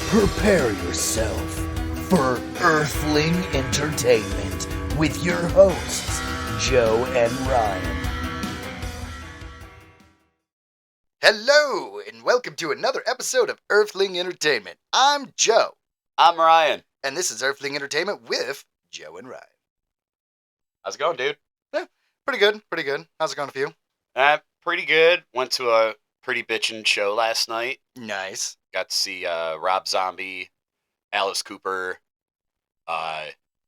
Prepare yourself for Earthling Entertainment with your hosts, Joe and Ryan. Hello, and welcome to another episode of Earthling Entertainment. I'm Joe. I'm Ryan. And this is Earthling Entertainment with Joe and Ryan. How's it going, dude? Yeah, pretty good. How's it going for you? Pretty good. Went to a pretty bitchin' show last night. Nice. Got to see Rob Zombie, Alice Cooper,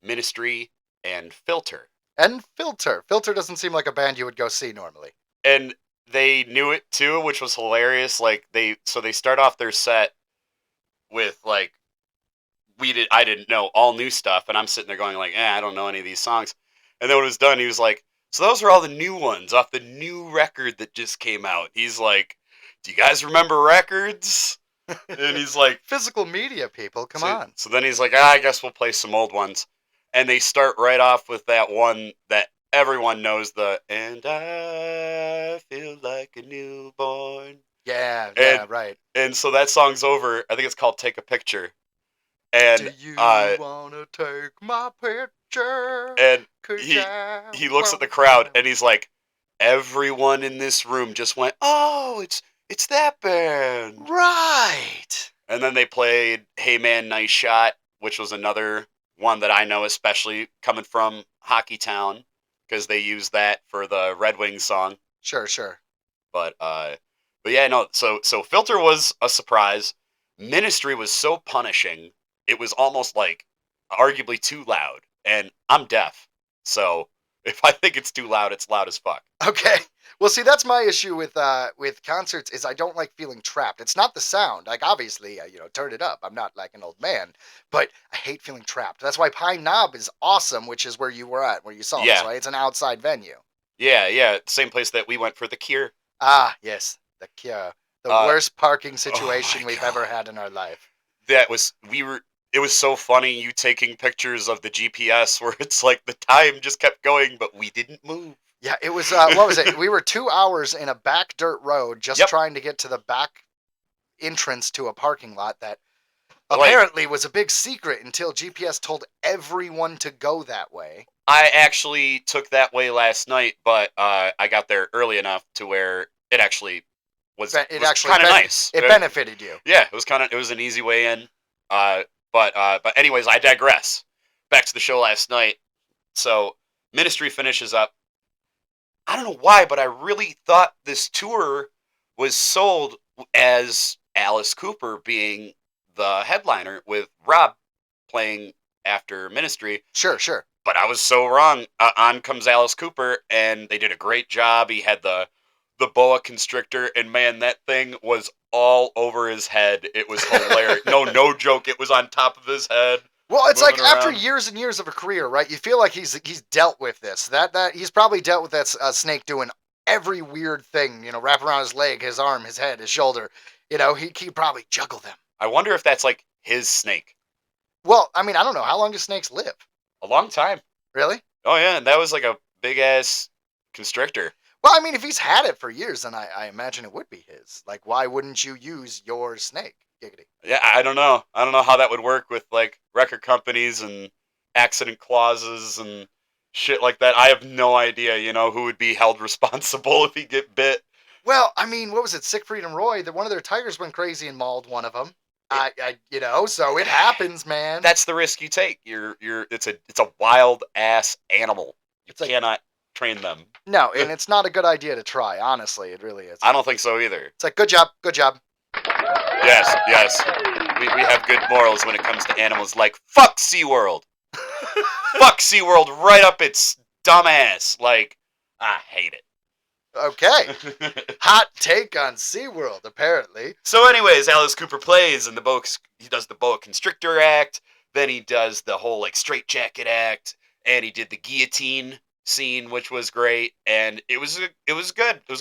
Ministry, and Filter. And Filter. Filter doesn't seem like a band you would go see normally. And they knew it too, which was hilarious. Like they start off their set with like I didn't know all new stuff, and I'm sitting there going like, I don't know any of these songs. And then when it was done, he was like, so those are all the new ones off the new record that just came out. He's like, do you guys remember records? And he's like, physical media people, come on. So then he's like, I guess we'll play some old ones. And they start right off with that one that everyone knows, and I feel like a newborn. Yeah, right. And so that song's over. I think it's called Take a Picture. And do you want to take my picture? And he looks at the crowd and he's like, everyone in this room just went, oh, it's that band. Right. And then they played Hey Man, Nice Shot, which was another one that I know, especially coming from Hockey Town, because they used that for the Red Wings song. Sure. But yeah, no, so Filter was a surprise. Ministry was so punishing. It was almost like arguably too loud. And I'm deaf. So if I think it's too loud, it's loud as fuck. Okay. Well, see, that's my issue with concerts is I don't like feeling trapped. It's not the sound. Like, obviously, turn it up. I'm not like an old man. But I hate feeling trapped. That's why Pine Knob is awesome, which is where you were at, where you saw us, right? It's an outside venue. Yeah. Same place that we went for The Cure. Ah, yes. The Cure. The worst parking situation we've ever had in our life. It was so funny, you taking pictures of the GPS where it's like the time just kept going, but we didn't move. Yeah, it was, what was it? We were 2 hours in a back dirt road just trying to get to the back entrance to a parking lot that apparently was a big secret until GPS told everyone to go that way. I actually took that way last night, but I got there early enough to where it actually was kind of nice. It benefited you. Yeah, it was an easy way in. But anyways, I digress. Back to the show last night. So Ministry finishes up. I don't know why, but I really thought this tour was sold as Alice Cooper being the headliner with Rob playing after Ministry. Sure. But I was so wrong. On comes Alice Cooper, and they did a great job. He had the boa constrictor, and man, that thing was all over his head. It was hilarious. No joke. It was on top of his head. Well, it's like after years and years of a career, right? You feel like he's dealt with this. That he's probably dealt with that snake doing every weird thing. Wrap around his leg, his arm, his head, his shoulder. He probably juggle them. I wonder if that's like his snake. Well, I mean, I don't know. How long do snakes live? A long time. Really? Oh yeah, and that was like a big ass constrictor. Well, I mean, if he's had it for years, then I imagine it would be his. Like, why wouldn't you use your snake? Giggity. Yeah, I don't know. I don't know how that would work with, like, record companies and accident clauses and shit like that. I have no idea, who would be held responsible if he get bit. Well, I mean, what was it? Siegfried and Roy, one of their tigers went crazy and mauled one of them. So it happens, man. That's the risk you take. It's a wild ass animal. You cannot train them. No, and it's not a good idea to try, honestly. It really is. I don't think so either. It's like, good job. Yes. We have good morals when it comes to animals, like, fuck SeaWorld. Fuck SeaWorld right up its dumb ass. Like, I hate it. Okay. Hot take on SeaWorld, apparently. So anyways, Alice Cooper plays, and he does the boa constrictor act, then he does the whole, like, straitjacket act, and he did the guillotine scene, which was great, and it was good. It was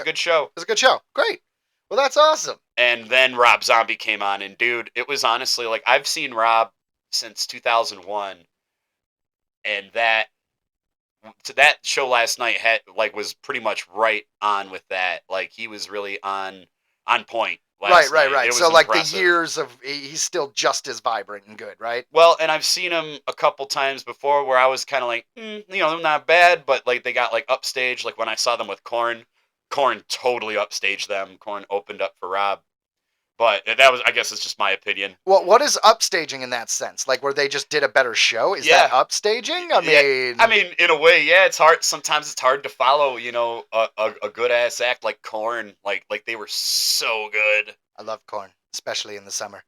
a good show. It was a good show. Great. Well, that's awesome. And then Rob Zombie came on, and dude, it was honestly, like, I've seen Rob since 2001, and that show last night was pretty much right on with that. Like, he was really on on point Right, last right, night. right. It So was like the impressive. years of he's still just as vibrant and good, right? Well, and I've seen them a couple times before where I was kind of like, not bad, but like they got like upstage. Like when I saw them with Korn, Korn totally upstaged them. Korn opened up for Rob, but that was, I guess, it's just my opinion. Well, what is upstaging in that sense? Like where they just did a better show? Is that Yeah, upstaging? yeah. I mean, in a way, yeah. It's hard. Sometimes it's hard to follow. A good ass act like Korn, like they were so good. I love corn, especially in the summer.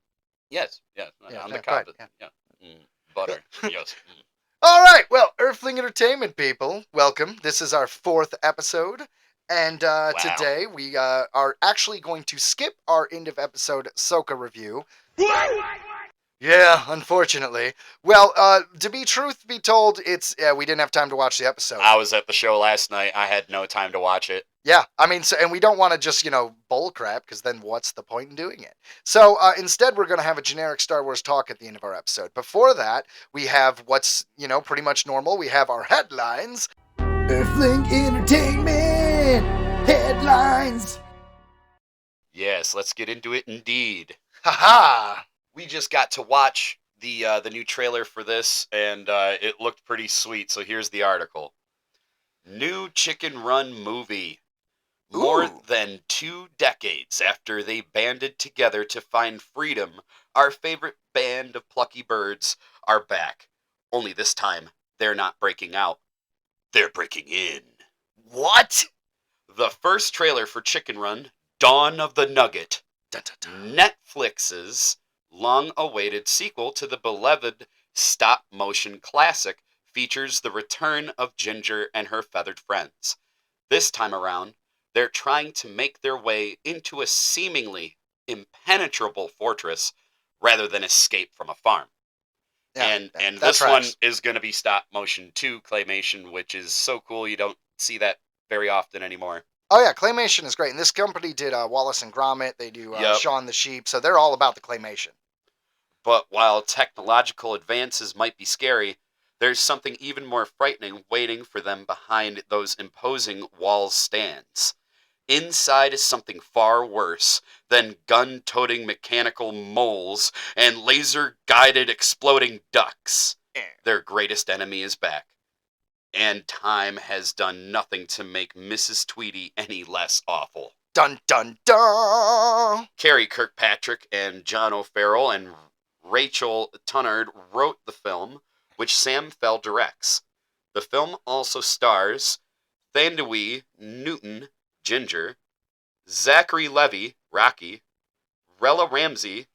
Yes, yes. Yeah, On the no, cob, right, yeah. yeah. Butter, yes. All right, well, Earthling Entertainment people, welcome. This is our 4th episode, and Wow. today we are actually going to skip our end of episode Soka review. Yeah, unfortunately. Well, to be truth be told, it's we didn't have time to watch the episode. I was at the show last night. I had no time to watch it. Yeah, I mean, so, and we don't want to just, bull crap, because then what's the point in doing it? So instead, we're going to have a generic Star Wars talk at the end of our episode. Before that, we have what's, pretty much normal. We have our headlines. Earthling Entertainment headlines. Yes, let's get into it indeed. Haha. We just got to watch the new trailer for this, and it looked pretty sweet. So here's the article. New Chicken Run movie. More Ooh. than 2 decades after they banded together to find freedom, our favorite band of plucky birds are back. Only this time, they're not breaking out. They're breaking in. What? The first trailer for Chicken Run, Dawn of the Nugget, Dun, dun, dun. Netflix's long-awaited sequel to the beloved stop-motion classic, features the return of Ginger and her feathered friends. This time around, they're trying to make their way into a seemingly impenetrable fortress rather than escape from a farm. Yeah, and that this tracks. one is going to be stop motion too, claymation, which is so cool. You don't see that very often anymore. Oh yeah, claymation is great, and this company did Wallace and Gromit. They do Yep. Shaun the Sheep, so they're all about the claymation. But while technological advances might be scary, there's something even more frightening waiting for them behind those imposing wall stands. Inside is something far worse than gun-toting mechanical moles and laser-guided exploding ducks. Their greatest enemy is back. And time has done nothing to make Mrs. Tweedy any less awful. Dun dun dun! Carrie Kirkpatrick and John O'Farrell and Rachel Tunnard wrote the film, which Sam Fell directs. The film also stars Thandawee Newton, Ginger, Zachary Levy, Rocky, Bella Ramsey,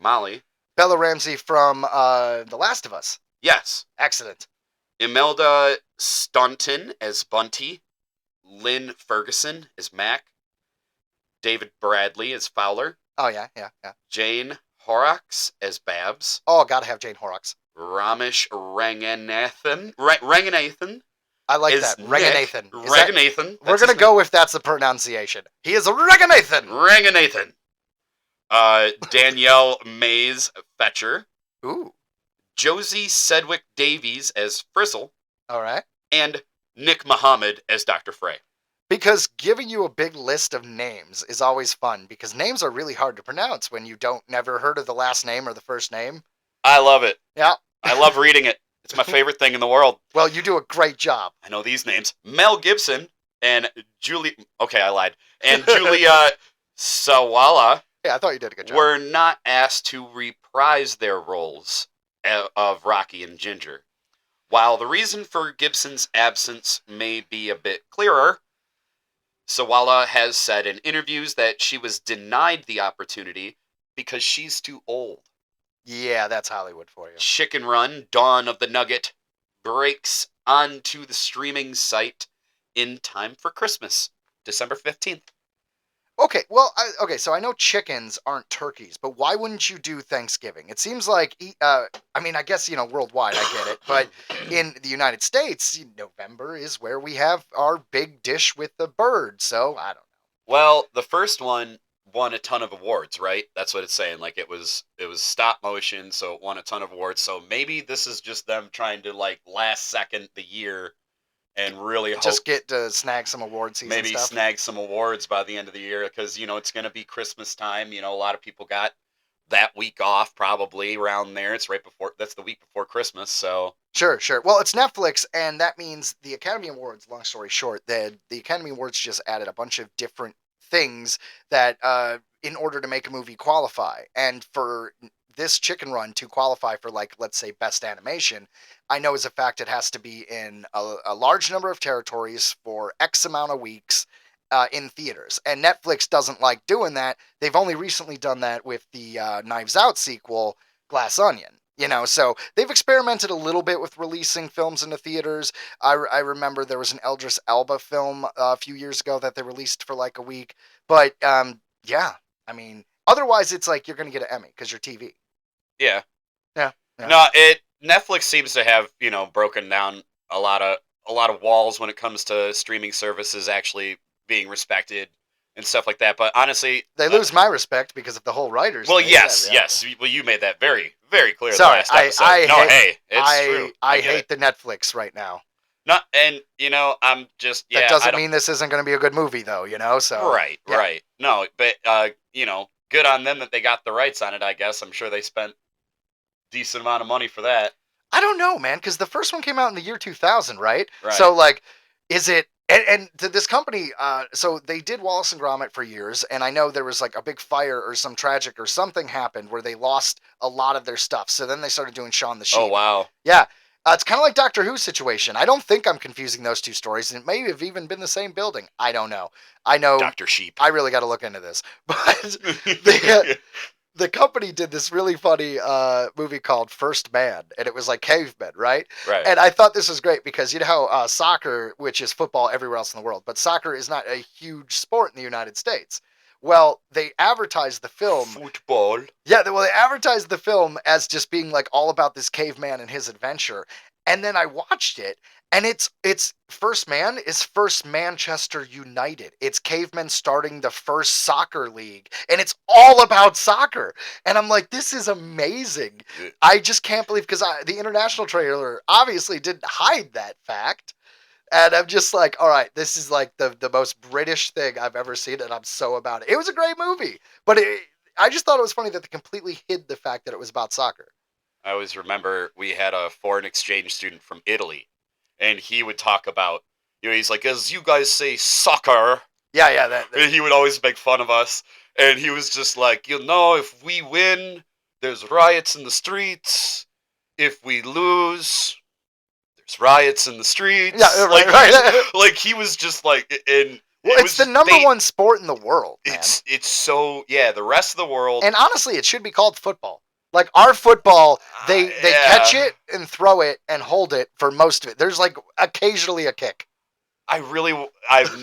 Molly. Bella Ramsey from The Last of Us. Yes. Excellent. Imelda Staunton as Bunty, Lynn Ferguson as Mac, David Bradley as Fowler. Oh yeah. Jane Horrocks as Babs. Oh, gotta have Jane Horrocks. Ramesh Ranganathan. I like is that. Ranganathan. Ranganathan. We're gonna go with that's the pronunciation. He is a Ranganathan. Ranganathan. Danielle Mays Fetcher. Ooh. Josie Sedgwick Davies as Frizzle. All right. And Nick Muhammad as Dr. Frey. Because giving you a big list of names is always fun, because names are really hard to pronounce when you never heard of the last name or the first name. I love it. Yeah. I love reading it. It's my favorite thing in the world. Well, you do a great job. I know these names. Mel Gibson and Julie... Okay, I lied. And Julia Sawala... Yeah, I thought you did a good job. Were not asked to reprise their roles of Rocky and Ginger. While the reason for Gibson's absence may be a bit clearer, Sawala has said in interviews that she was denied the opportunity because she's too old. Yeah, that's Hollywood for you. Chicken Run, Dawn of the Nugget, breaks onto the streaming site in time for Christmas, December 15th. Okay, well, so I know chickens aren't turkeys, but why wouldn't you do Thanksgiving? It seems like, I guess, worldwide, I get it, but in the United States, November is where we have our big dish with the bird, so I don't know. Well, the first one won a ton of awards, right? That's what it's saying. Like, it was stop motion, so it won a ton of awards, so maybe this is just them trying to, last second the year and really hope Just get to snag some award season maybe stuff. snag some awards by the end of the year because it's going to be Christmas time. A lot of people got that week off probably around there. It's right before that's the week before Christmas, so Sure, sure. Well, it's Netflix, and that means the Academy Awards. Long story short, the Academy Awards just added a bunch of different things that, in order to make a movie qualify, and for this Chicken Run to qualify for, like, let's say, best animation, I know as a fact it has to be in a large number of territories for X amount of weeks. In theaters, and Netflix doesn't like doing that. They've only recently done that with the Knives Out sequel, Glass Onion. So they've experimented a little bit with releasing films into theaters. I remember there was an Eldris Elba film a few years ago that they released for like a week. But yeah, I mean, otherwise it's like you're going to get an Emmy because you're TV. yeah. Yeah, yeah. No, Netflix seems to have broken down a lot of walls when it comes to streaming services actually being respected and stuff like that. But honestly, They lose my respect because of the whole writers well, thing. yes, Yeah. yes. Well, you made that very, very clear Sorry, the last episode. It's true. I get hate it. the Netflix right now. Not, and I'm just That I doesn't don't. mean this isn't going to be a good movie, though. So Right, yeah. right. No, but good on them that they got the rights on it. I guess I'm sure they spent decent amount of money for that. I don't know, man, because the first one came out in the year 2000, right? Right. So, like, is it... And to this company, so they did Wallace and Gromit for years, and I know there was, like, a big fire or some tragic or something happened where they lost a lot of their stuff. So then they started doing Shaun the Sheep. Oh, wow. Yeah. It's kind of like Doctor Who situation. I don't think I'm confusing those two stories, and it may have even been the same building. I don't know. I know... Dr. Sheep. I really got to look into this. But the company did this really funny movie called First Man, and it was like cavemen, right? Right. And I thought this was great because you know how soccer, which is football everywhere else in the world, but soccer is not a huge sport in the United States. Well, they advertised the film. Football. Yeah, well, they advertised the film as just being like all about this caveman and his adventure. And then I watched it, and it's First Man is First Manchester United. It's cavemen starting the first soccer league, and it's all about soccer. And I'm like, this is amazing. I just can't believe, because the international trailer obviously didn't hide that fact. And I'm just like, all right, this is like the most British thing I've ever seen, and I'm so about it. It was a great movie, but I just thought it was funny that they completely hid the fact that it was about soccer. I always remember we had a foreign exchange student from Italy, and he would talk about, he's like, as you guys say, soccer. Yeah. And he would always make fun of us, and he was just like, if we win, there's riots in the streets. If we lose, there's riots in the streets. Yeah, right. Like he was just like, and well, it's the number one sport in the world, man. It's so, the rest of the world. And honestly, it should be called football. Like our football, they catch it and throw it and hold it for most of it. There's like occasionally a kick. I've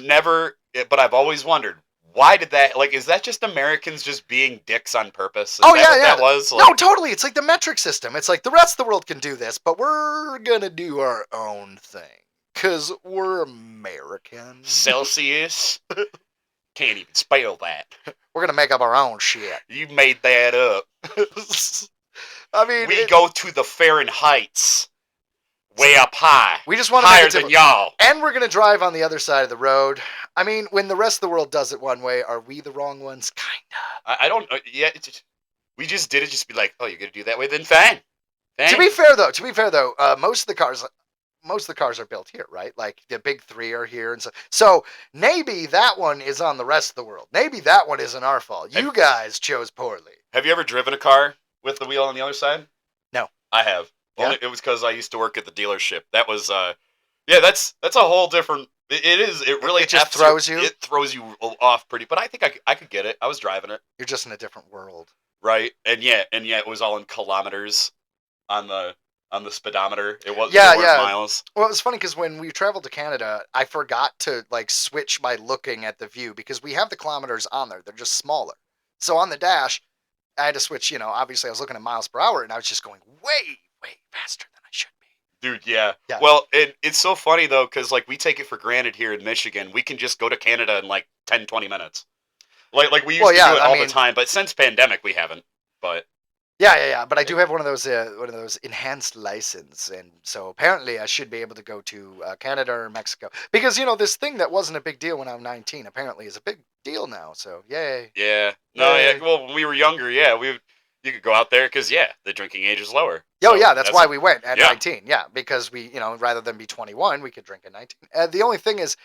never, but I've always wondered, why did that, like, is that just Americans just being dicks on purpose? Is that was? Like, no, totally. It's like the metric system. It's like the rest of the world can do this, but we're going to do our own thing. Because we're Americans. Celsius? Can't even spell that. We're going to make up our own shit. You made that up. I mean... We go to the Fahrenheits. Way up high. We just want to higher than y'all. And we're going to drive on the other side of the road. I mean, when the rest of the world does it one way, are we the wrong ones? Kinda. I don't... Yeah, we just did it. Just be like, oh, you're going to do that way? Then fine. To be fair, though, most of the cars are built here, right? Like the big three are here, and so maybe that one is on the rest of the world. Maybe that one isn't our fault. You guys chose poorly. Have you ever driven a car with the wheel on the other side? No, I have. Yeah? It was because I used to work at the dealership. That was that's a whole different. It is. It really just throws you. It throws you off pretty. But I think I could get it. I was driving it. You're just in a different world, right? And yeah, it was all in kilometers on the speedometer. It was miles. Well, it was funny because when we traveled to Canada, I forgot to like switch my looking at the view because we have the kilometers on there. They're just smaller. So on the dash, I had to switch. Obviously I was looking at miles per hour, and I was just going way faster than I should be. Dude, yeah. Well, it's so funny though because like we take it for granted here in Michigan. We can just go to Canada in like 10-20 minutes. Like we used to do it all the time, but since pandemic we haven't. But Yeah. But I do have one of those enhanced license, and so apparently I should be able to go to Canada or Mexico because this thing that wasn't a big deal when I'm 19 apparently is a big deal now. So yay, Yeah. No, yeah. yay. Well, when we were younger, yeah, you could go out there because the drinking age is lower. Oh So yeah, that's why we went at yeah. 19. Yeah, because we rather than be 21, we could drink at 19. The only thing is,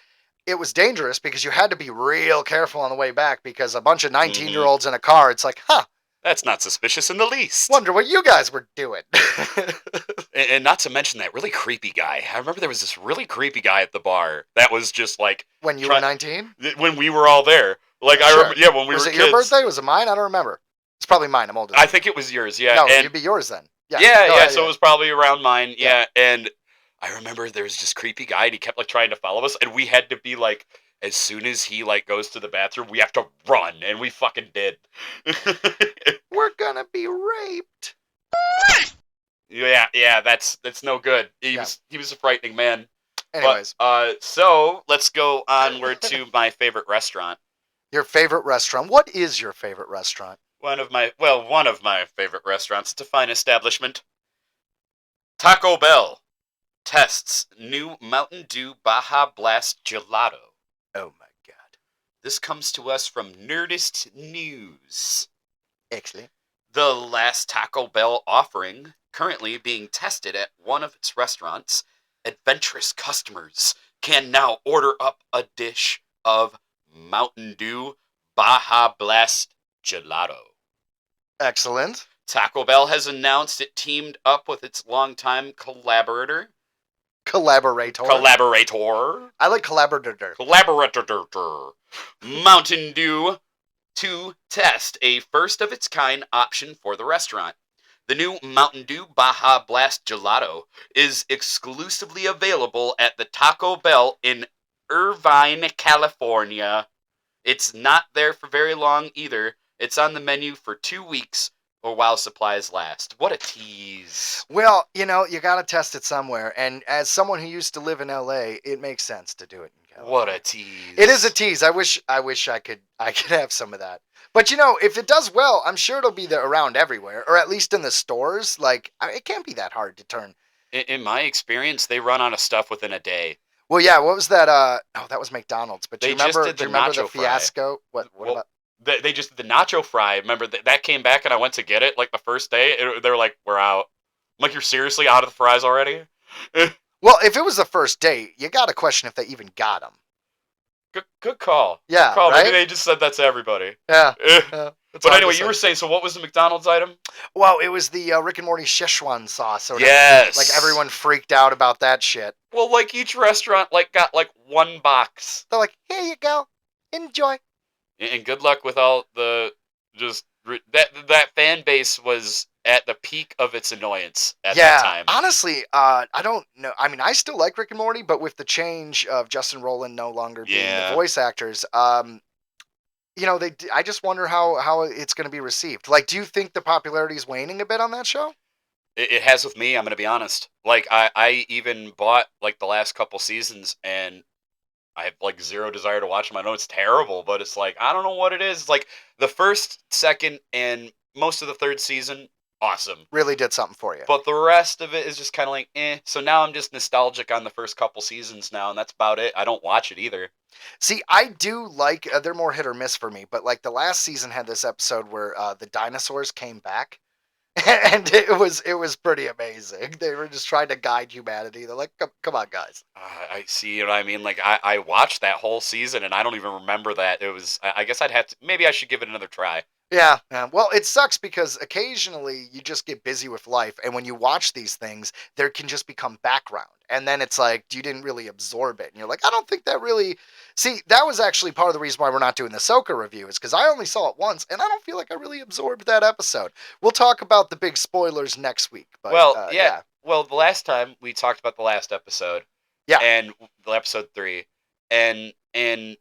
it was dangerous because you had to be real careful on the way back because a bunch of 19-year-olds in a car. It's like, huh. That's not suspicious in the least. Wonder what you guys were doing. And not to mention that really creepy guy. I remember there was this really creepy guy at the bar that was just like when you were 19? When we were all there. Like I Sure. remember, yeah, when we was were it kids. your birthday? Was it mine? I don't remember. It's probably mine. I'm older. I think it was yours. Yeah. No, and it'd be yours then. Yeah. Yeah. So it was probably around mine. Yeah. Yeah. And I remember there was this creepy guy, and he kept like trying to follow us, and we had to be like, as soon as he like goes to the bathroom, we have to run, and we fucking did. We're gonna be raped. Yeah, that's no good. He was a frightening man. Anyways, but, so let's go onward to my favorite restaurant. Your favorite restaurant? What is your favorite restaurant? One of my favorite restaurants. It's a fine establishment. Taco Bell tests new Mountain Dew Baja Blast Gelato. Oh my god. This comes to us from Nerdist News. Excellent. The last Taco Bell offering, currently being tested at one of its restaurants, adventurous customers can now order up a dish of Mountain Dew Baja Blast Gelato. Excellent. Taco Bell has announced it teamed up with its longtime collaborator. Collaborator. I like collaborator. Mountain Dew to test a first-of-its-kind option for the restaurant. The new Mountain Dew Baja Blast Gelato is exclusively available at the Taco Bell in Irvine, California. It's not there for very long either. It's on the menu for 2 weeks or while supplies last. What a tease. Well, you got to test it somewhere. And as someone who used to live in LA, it makes sense to do it in California. What a tease. It is a tease. I wish I could have some of that. But if it does well, I'm sure it'll be there around everywhere, or at least in the stores. Like, it can't be that hard to turn. In my experience, they run out of stuff within a day. Well, yeah. What was that? That was McDonald's. But do you remember the fiasco? Fry. What about? They just did the nacho fry. Remember that came back, and I went to get it like the first day. They were like, "We're out." I'm like, "You're seriously out of the fries already?" Well, if it was the first day, you got to question if they even got them. Good call. Yeah, good call. Right? Maybe they just said that to everybody. Yeah. But anyway, you were saying, so what was the McDonald's item? Well, it was the Rick and Morty Szechuan sauce. Yes. Like everyone freaked out about that shit. Well, like each restaurant got like one box. They're like, here you go, enjoy. And good luck with all the that fan base was at the peak of its annoyance at that time. Honestly, I don't know. I mean, I still like Rick and Morty, but with the change of Justin Roiland no longer being the voice actors, I just wonder how it's going to be received. Like, do you think the popularity is waning a bit on that show? It has with me. I'm going to be honest. Like, I even bought like the last couple seasons, and I have like zero desire to watch them. I know it's terrible, but it's like I don't know what it is. It's like the first, second, and most of the third season. Awesome. Really did something for you. But the rest of it is just kind of like, eh. So now I'm just nostalgic on the first couple seasons now, and that's about it. I don't watch it either. See, I do like, they're more hit or miss for me, but like the last season had this episode where the dinosaurs came back, and it was pretty amazing. They were just trying to guide humanity. They're like, come on, guys. I see what I mean. Like, I watched that whole season, and I don't even remember that. It was, I guess I'd have to, maybe I should give it another try. Yeah. Well, it sucks because occasionally you just get busy with life, and when you watch these things, there can just become background, and then it's like you didn't really absorb it, and you're like, I don't think that really. See, that was actually part of the reason why we're not doing the Ahsoka review, is because I only saw it once, and I don't feel like I really absorbed that episode. We'll talk about the big spoilers next week. But, well, yeah. Well, the last time we talked about the last episode, and the episode 3, and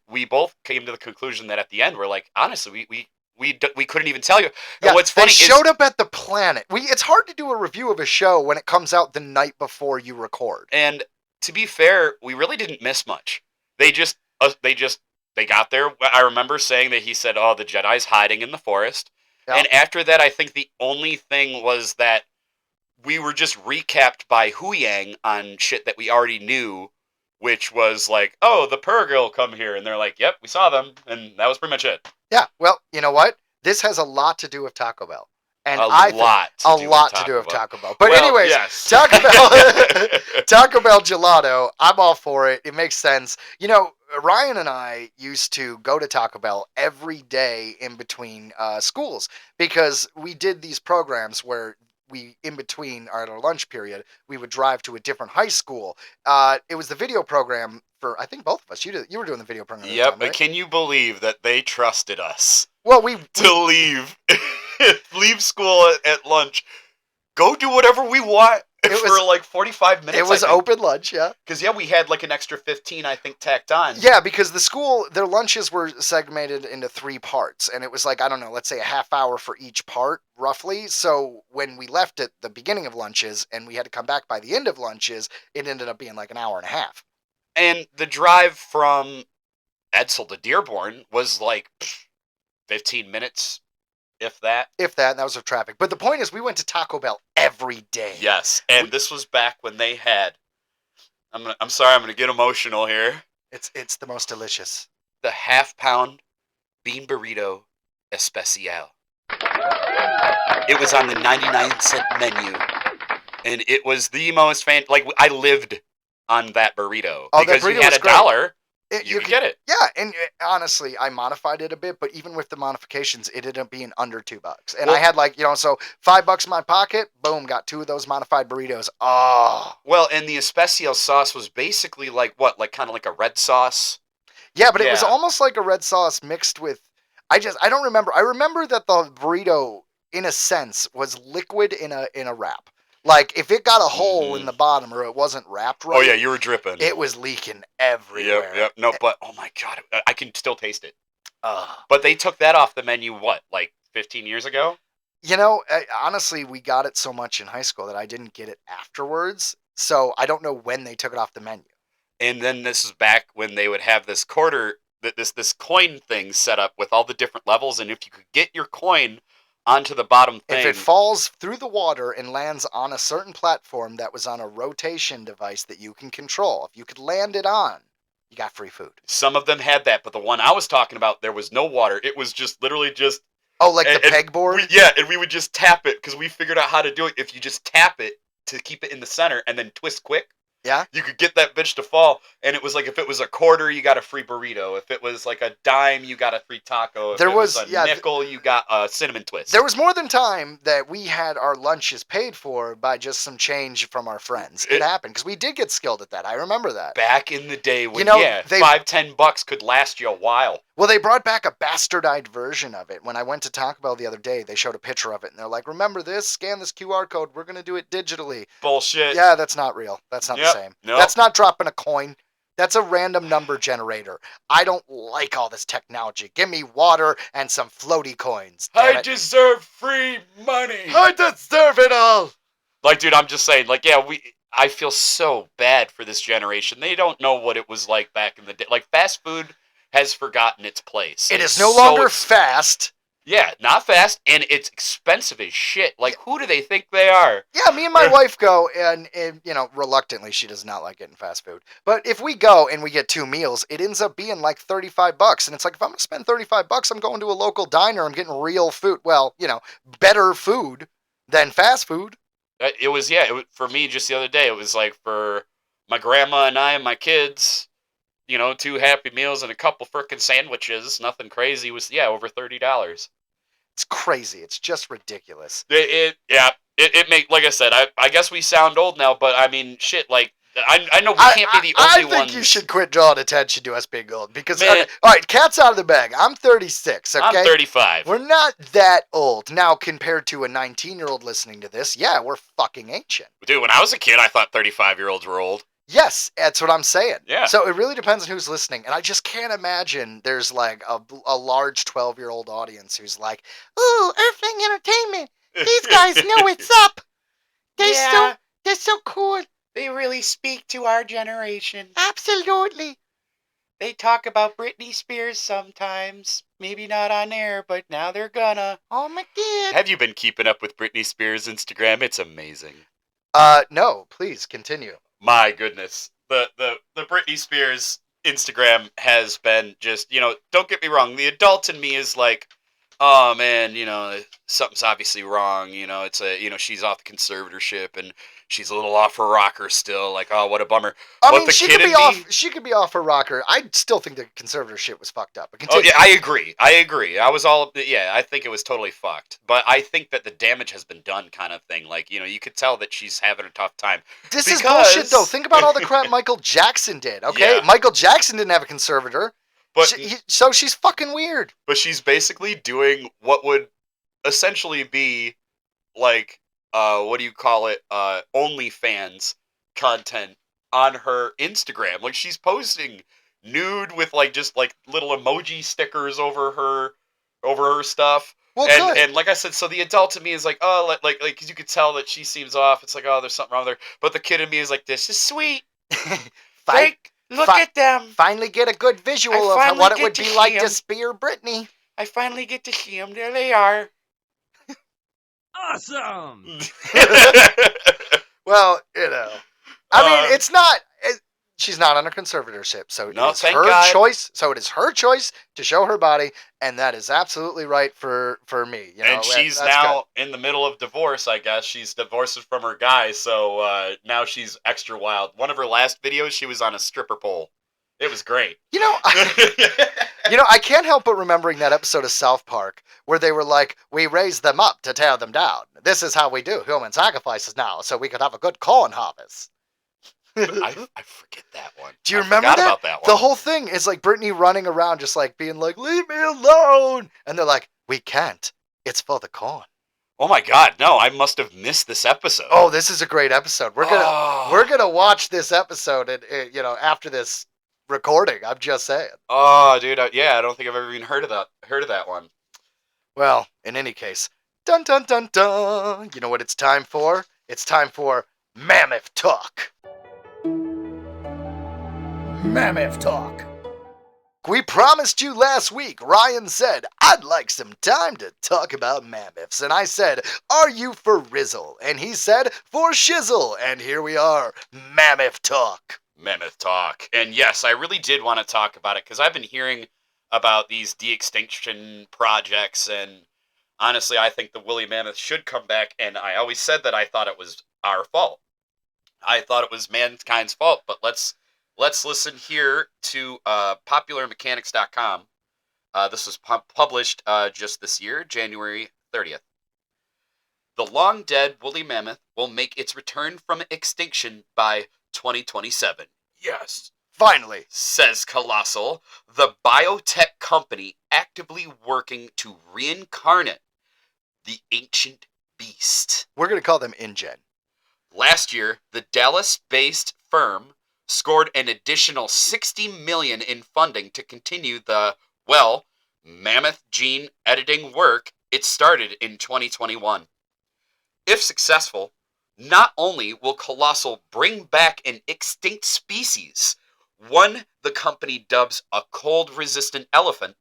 we both came to the conclusion that at the end we're like, honestly, we couldn't even tell you. Yeah, and what's funny they showed up at the planet. It's hard to do a review of a show when it comes out the night before you record. And to be fair, we really didn't miss much. They got there. I remember saying that he said, "Oh, the Jedi's hiding in the forest," Yeah. And after that, I think the only thing was that we were just recapped by Huyang on shit that we already knew, which was like, oh, the Purrgil come here, and they're like, yep, we saw them, and that was pretty much it. Yeah. Well, you know what? This has a lot to do with Taco Bell. And A I think lot to a do with lot to do Taco with Bell. Taco Bell. But Well, anyways, yes. Taco Bell Taco Bell gelato, I'm all for it. It makes sense. You know, Ryan and I used to go to Taco Bell every day in between schools because we did these programs where we, in between our lunch period, we would drive to a different high school. It was the video program for, I think, both of us. You were doing the video program at the Yep, time, right? can you believe that they trusted us Well, we to leave school at lunch, go do whatever we want for like 45 minutes? It was open lunch, yeah. Because, yeah, we had like an extra 15, I think, tacked on. Yeah, because the school, their lunches were segmented into 3 parts. And it was like, I don't know, let's say a half hour for each part, roughly. So when we left at the beginning of lunches and we had to come back by the end of lunches, it ended up being like an hour and a half. And the drive from Edsel to Dearborn was like 15 minutes, if that. If that, and that was with traffic. But the point is, we went to Taco Bell every day. Yes, and this was back when they had, I'm sorry, I'm going to get emotional here. It's the most delicious. The half-pound bean burrito especial. It was on the 99-cent menu, and it was the most like, I lived on that burrito. Oh, because that burrito you had was a great. dollar, you could get it. Yeah, and honestly, I modified it a bit, but even with the modifications, it ended up being under $2. And I had like, so $5 in my pocket, boom, got 2 of those modified burritos. Oh. Well, and the especial sauce was basically like what? Like kind of like a red sauce? Yeah, but it was almost like a red sauce mixed with, I don't remember. I remember that the burrito, in a sense, was liquid in a wrap. Like, if it got a hole in the bottom or it wasn't wrapped right. Oh, yeah, you were dripping. It was leaking everywhere. Yep. No, but, oh my God, I can still taste it. But they took that off the menu, what, like 15 years ago? Honestly, we got it so much in high school that I didn't get it afterwards. So I don't know when they took it off the menu. And then this is back when they would have this this coin thing set up with all the different levels. And if you could get your coin onto the bottom thing, if it falls through the water and lands on a certain platform that was on a rotation device that you can control, if you could land it on, you got free food. Some of them had that, but the one I was talking about, there was no water. It was just literally just... Oh, like the pegboard? And we would just tap it because we figured out how to do it. If you just tap it to keep it in the center and then twist quick, yeah, you could get that bitch to fall. And it was like, if it was a quarter, you got a free burrito. If it was like a dime, you got a free taco. If it was a nickel, you got a cinnamon twist. There was more than time that we had our lunches paid for by just some change from our friends. It happened because we did get skilled at that. I remember that. Back in the day when, $5-10 could last you a while. Well, they brought back a bastardized version of it. When I went to Taco Bell the other day, they showed a picture of it, and they're like, remember this? Scan this QR code. We're going to do it digitally. Bullshit. Yeah, that's not real. That's not the same. Nope. That's not dropping a coin. That's a random number generator. I don't like all this technology. Give me water and some floaty coins. I deserve free money. I deserve it all. Like, dude, I'm just saying, like, I feel so bad for this generation. They don't know what it was like back in the day. Like, fast food has forgotten its place. It is no longer fast. Yeah, not fast, and it's expensive as shit. Like, who do they think they are? Yeah, me and my wife go, and reluctantly, she does not like getting fast food. But if we go and we get 2 meals, it ends up being like $35. And it's like, if I'm going to spend $35, I'm going to a local diner. I'm getting real food. Well, better food than fast food. It was for me just the other day. It was like for my grandma and I and my kids, 2 Happy Meals and a couple frickin' sandwiches. Nothing crazy. It was, over $30. It's crazy. It's just ridiculous. It make, like I said, I guess we sound old now, but I mean, shit, like, I know we can't be the only ones. I think you should quit drawing attention to us being old because, all right, cat's out of the bag. I'm 36, okay? I'm 35. We're not that old. Now, compared to a 19-year-old listening to this, yeah, we're fucking ancient. Dude, when I was a kid, I thought 35-year-olds were old. Yes, that's what I'm saying. Yeah. So it really depends on who's listening. And I just can't imagine there's like a large 12-year-old audience who's like, ooh, Earthling Entertainment. These guys know what's up. They're so cool. They really speak to our generation. Absolutely. They talk about Britney Spears sometimes. Maybe not on air, but now they're gonna. Oh my god. Have you been keeping up with Britney Spears' Instagram? It's amazing. No, please continue. My goodness. The Britney Spears Instagram has been just, don't get me wrong, the adult in me is like, oh man, something's obviously wrong, it's she's off the conservatorship and she's a little off her rocker still, like, oh, what a bummer. I But mean, the she kid could in be me, off. She could be off her rocker. I still think the conservatorship was fucked up. But oh continue. yeah, I agree. I think it was totally fucked. But I think that the damage has been done kind of thing. Like, you could tell that she's having a tough time. This is bullshit, though. Think about all the crap Michael Jackson did. Okay, Yeah. Michael Jackson didn't have a conservator, But so she's fucking weird. but she's basically doing what would essentially be like what do you call it? OnlyFans content on her Instagram. Like she's posting nude with like just like little emoji stickers over her stuff. Well, and good. and like I said, so the adult in me is like, oh, like because you could tell that she seems off. It's like, oh, there's something wrong there. But the kid in me is like, this is sweet. Look at them. Finally get a good visual of what it would be like to spear Britney. I finally get to see them. There they are. Awesome. Well, I mean, it's not. She's not under conservatorship, so No, it is thank her God. choice. So it is her choice to show her body, and that is absolutely right for me. And she's now in the middle of divorce, I guess. She's divorced from her guy, so now she's extra wild. One of her last videos, she was on a stripper pole. It was great. I can't help but remembering that episode of South Park where they were like, we raise them up to tear them down. This is how we do human sacrifices now, so we could have a good corn harvest. I forget that one. Do you remember that? About that one. The whole thing is like Brittany running around just like being like, leave me alone. And they're like, we can't. It's for the corn. Oh my God, no, I must have missed this episode. Oh, this is a great episode. We're gonna watch this episode and after this recording. I'm just saying. Oh, dude, I don't think I've ever even heard of that one. Well, in any case, dun dun dun dun. You know what it's time for? It's time for Mammoth Talk. Mammoth Talk. We promised you last week. Ryan said, I'd like some time to talk about mammoths. And I said, are you for rizzle? And he said, for shizzle. And here we are, Mammoth Talk. Mammoth Talk. And yes, I really did want to talk about it because I've been hearing about these de-extinction projects, and honestly, I think the woolly mammoth should come back, and I always said that I thought it was our fault. I thought it was mankind's fault, but let's listen here to popularmechanics.com. This was published just this year, January 30th. The long-dead woolly mammoth will make its return from extinction by 2027. Yes. Finally, says Colossal, the biotech company actively working to reincarnate the ancient beast. We're going to call them InGen. Last year, the Dallas-based firm scored an additional $60 million in funding to continue the, mammoth gene editing work it started in 2021. If successful, not only will Colossal bring back an extinct species, one the company dubs a cold-resistant elephant,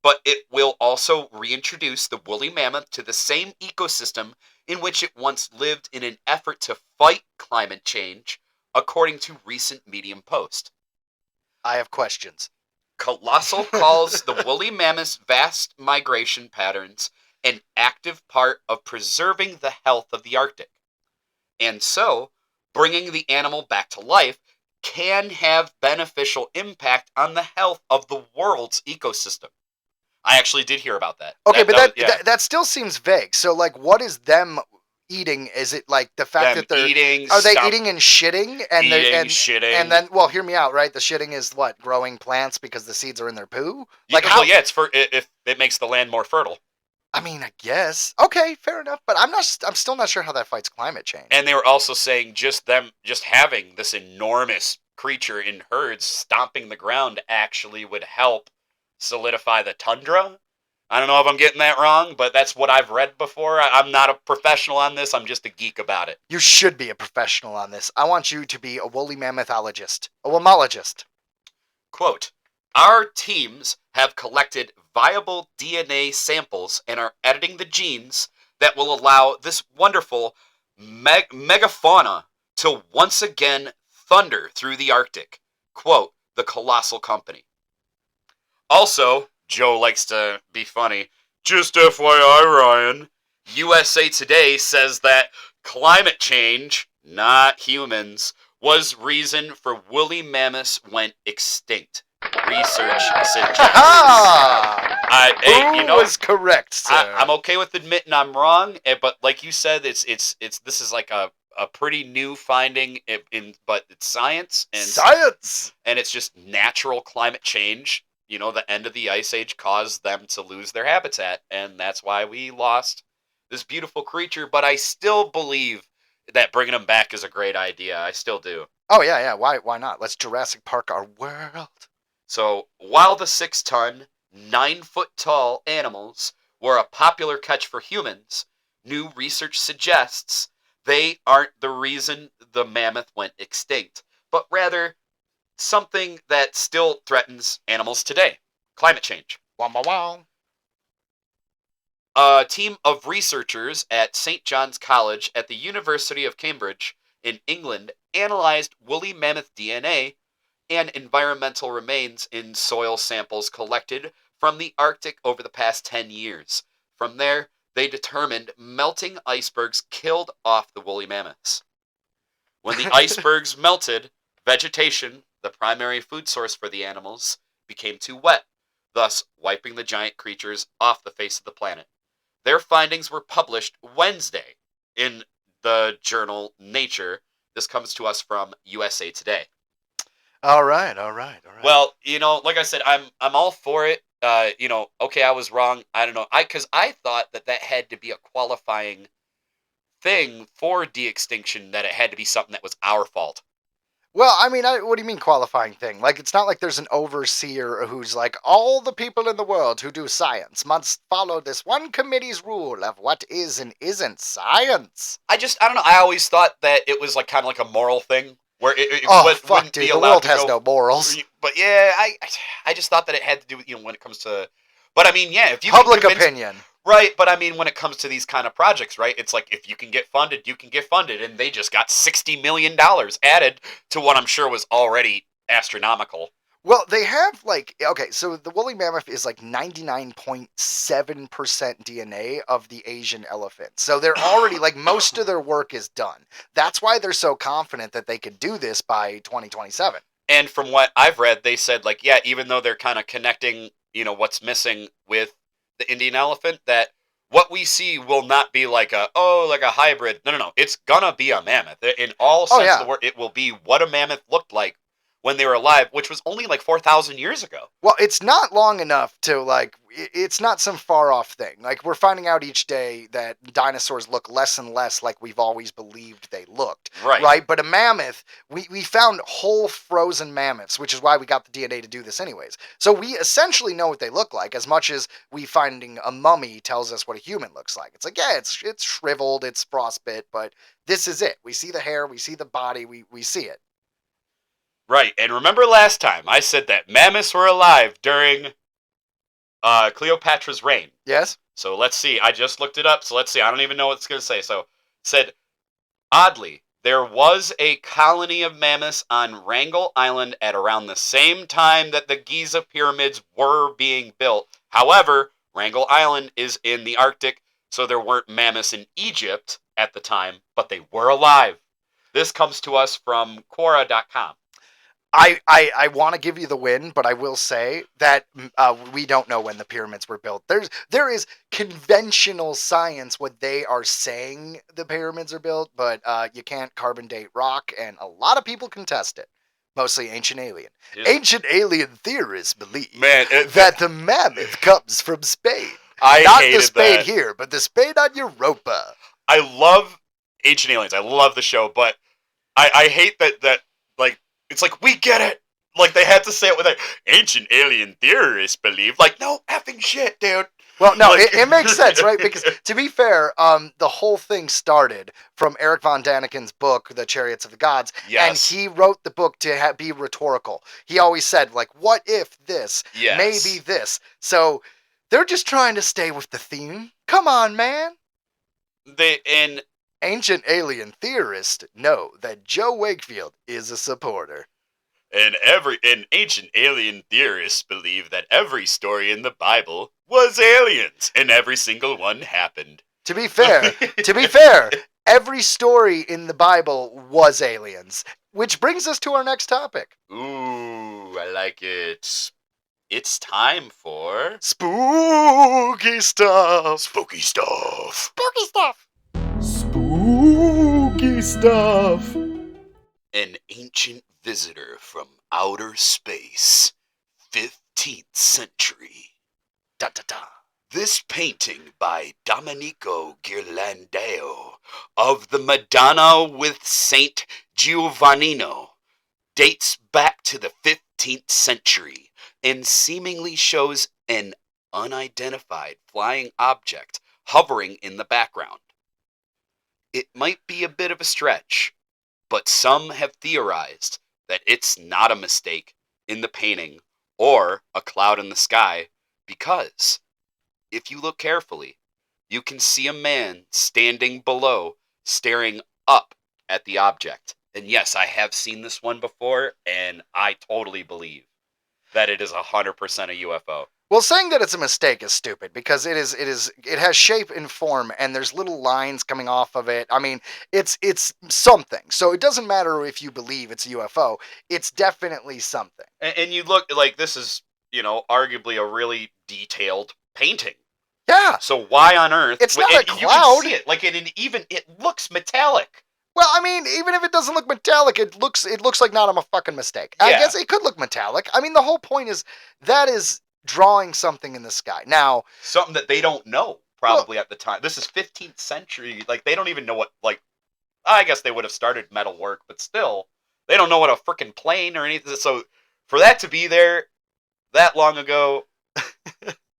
but it will also reintroduce the woolly mammoth to the same ecosystem in which it once lived in an effort to fight climate change, according to recent Medium post. I have questions. Colossal calls the woolly mammoth's vast migration patterns an active part of preserving the health of the Arctic. And so, bringing the animal back to life can have beneficial impact on the health of the world's ecosystem. I actually did hear about that. Okay, that still seems vague. So, like, what is them eating? Is it like the fact that they're eating? Are they eating and shitting? And shitting, and then, well, hear me out, right? The shitting is what, growing plants because the seeds are in their poo. Like, it's for if it makes the land more fertile. I mean, I guess. Okay, fair enough. But I'm still not sure how that fights climate change. And they were also saying just having this enormous creature in herds stomping the ground actually would help solidify the tundra. I don't know if I'm getting that wrong, but that's what I've read before. I'm not a professional on this. I'm just a geek about it. You should be a professional on this. I want you to be a woolly mammothologist. A woolmologist. Quote, our teams have collected viable DNA samples and are editing the genes that will allow this wonderful megafauna to once again thunder through the Arctic. Quote, the colossal company. Also, Joe likes to be funny. Just FYI, Ryan, USA Today says that climate change, not humans, was reason for woolly mammoths went extinct. Research suggests. Who was correct, sir? I'm okay with admitting I'm wrong, but like you said, it's this is like a pretty new finding but it's science and it's just natural climate change. You know, the end of the ice age caused them to lose their habitat, and that's why we lost this beautiful creature. But I still believe that bringing them back is a great idea. I still do. Oh yeah. Why not? Let's Jurassic Park our world. So while the 6-ton, 9-foot-tall animals were a popular catch for humans, new research suggests they aren't the reason the mammoth went extinct, but rather something that still threatens animals today: climate change. Wow. A team of researchers at St. John's College at the University of Cambridge in England analyzed woolly mammoth DNA and environmental remains in soil samples collected from the Arctic over the past 10 years. From there, they determined melting icebergs killed off the woolly mammoths. When the icebergs melted, vegetation, the primary food source for the animals, became too wet, thus wiping the giant creatures off the face of the planet. Their findings were published Wednesday in the journal Nature. This comes to us from USA Today. All right. Well, you know, like I said, I'm all for it. You know, okay, I was wrong. I don't know. Because I thought that had to be a qualifying thing for de-extinction, that it had to be something that was our fault. Well, I mean, what do you mean qualifying thing? Like, it's not like there's an overseer who's like, all the people in the world who do science must follow this one committee's rule of what is and isn't science. I don't know. I always thought that it was like kind of like a moral thing where it fuck, dude, the world has no morals. But yeah, I just thought that it had to do with, you know, when it comes to, but I mean, yeah, if you public opinion. Right, but I mean, when it comes to these kind of projects, right, it's like, if you can get funded, you can get funded, and they just got $60 million added to what I'm sure was already astronomical. Well, they have, like, okay, so the woolly mammoth is like 99.7% DNA of the Asian elephant. So they're already, like, most of their work is done. That's why they're so confident that they could do this by 2027. And from what I've read, they said, like, yeah, even though they're kind of connecting, you know, what's missing with the Indian elephant, that what we see will not be like a hybrid. No. It's gonna be a mammoth. In all sense of the word, it will be what a mammoth looked like when they were alive, which was only like 4,000 years ago. Well, it's not long enough to, like, it's not some far off thing. Like, we're finding out each day that dinosaurs look less and less like we've always believed they looked. Right? But a mammoth, we found whole frozen mammoths, which is why we got the DNA to do this anyways. So we essentially know what they look like, as much as we finding a mummy tells us what a human looks like. It's like, yeah, it's shriveled, it's frostbit, but this is it. We see the hair, we see the body, we see it. Right, and remember last time I said that mammoths were alive during Cleopatra's reign. Yes. So let's see. I just looked it up, so let's see. I don't even know what it's going to say. So, said, oddly, there was a colony of mammoths on Wrangel Island at around the same time that the Giza pyramids were being built. However, Wrangel Island is in the Arctic, so there weren't mammoths in Egypt at the time, but they were alive. This comes to us from Quora.com. I want to give you the win, but I will say that we don't know when the pyramids were built. There is conventional science what they are saying the pyramids are built, but you can't carbon date rock, and a lot of people contest it. Mostly Ancient Alien. Yeah. Ancient Alien theorists believe that the mammoth comes from Spain. Not the Spain here, but the Spain on Europa. I love Ancient Aliens. I love the show, but I hate that like, it's like, we get it. Like, they had to say it with like, ancient alien theorists believe. Like, no effing shit, dude. Well, no, Like- it makes sense, right? Because to be fair, the whole thing started from Eric von Daniken's book, The Chariots of the Gods, Yes. and he wrote the book to be rhetorical. He always said, like, what if this? Yes. Maybe this. So they're just trying to stay with the theme. Come on, man. And Ancient alien theorists know that Joe Wakefield is a supporter. And ancient alien theorists believe that every story in the Bible was aliens, and every single one happened. To be fair, every story in the Bible was aliens. Which brings us to our next topic. Ooh, I like it. It's time for Spooky stuff. spooky stuff. Spooky stuff. Spooky stuff. An ancient visitor from outer space, 15th century. Da da da. This painting by Domenico Ghirlandaio of the Madonna with Saint Giovannino dates back to the 15th century and seemingly shows an unidentified flying object hovering in the background. It might be a bit of a stretch, but some have theorized that it's not a mistake in the painting or a cloud in the sky because if you look carefully, you can see a man standing below, staring up at the object. And yes, I have seen this one before, and I totally believe that it is 100% a UFO. Well, saying that it's a mistake is stupid because it has shape and form, and there's little lines coming off of it. I mean, it's something. So it doesn't matter if you believe it's a UFO. It's definitely something. And you look like this is, arguably a really detailed painting. Yeah. So why on earth? It's not a You cloud. can see it, it looks metallic. Well, I mean, even if it doesn't look metallic, it looks like not a fucking mistake. I Yeah. guess it could look metallic. I mean, the whole point is that is drawing something in the sky. Now, Something that they don't know probably at the time. This is 15th century. Like they don't even know what. Like, I guess they would have started metal work, but still, they don't know what a freaking plane or anything. So for that to be there that long ago,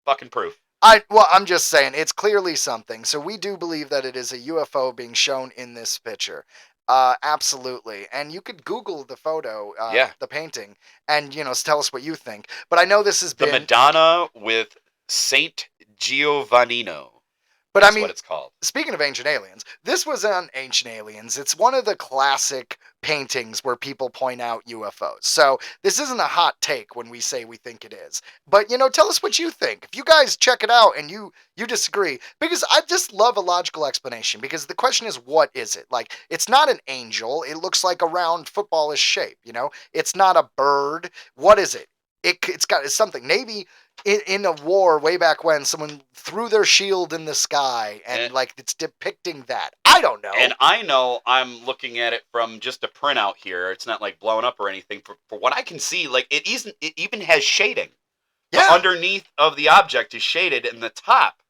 fucking proof. I'm just saying it's clearly something. So we do believe that it is a UFO being shown in this picture. Absolutely. And you could Google the photo, the painting, and tell us what you think. But I know this has The been Madonna with Saint Giovannino. But That's I mean, what it's called. Speaking of Ancient Aliens, this was on Ancient Aliens. It's one of the classic paintings where people point out UFOs. So this isn't a hot take when we say we think it is. But, tell us what you think. If you guys check it out and you disagree, because I just love a logical explanation, because the question is, what is it? Like, it's not an angel. It looks like a round footballish shape, It's not a bird. What is it? It's something. Maybe in a war way back when someone threw their shield in the sky and it's depicting that. I don't know. And I know I'm looking at it from just a printout here. It's not like blown up or anything. For what I can see, it even has shading. Yeah. The underneath of the object is shaded and the top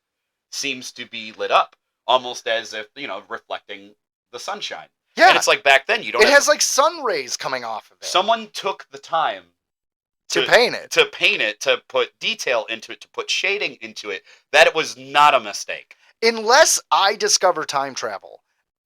seems to be lit up. Almost as if, reflecting the sunshine. Yeah. And it's like back then It has sun rays coming off of it. Someone took the time to paint it, to put detail into it, to put shading into it, that it was not a mistake. Unless I discover time travel,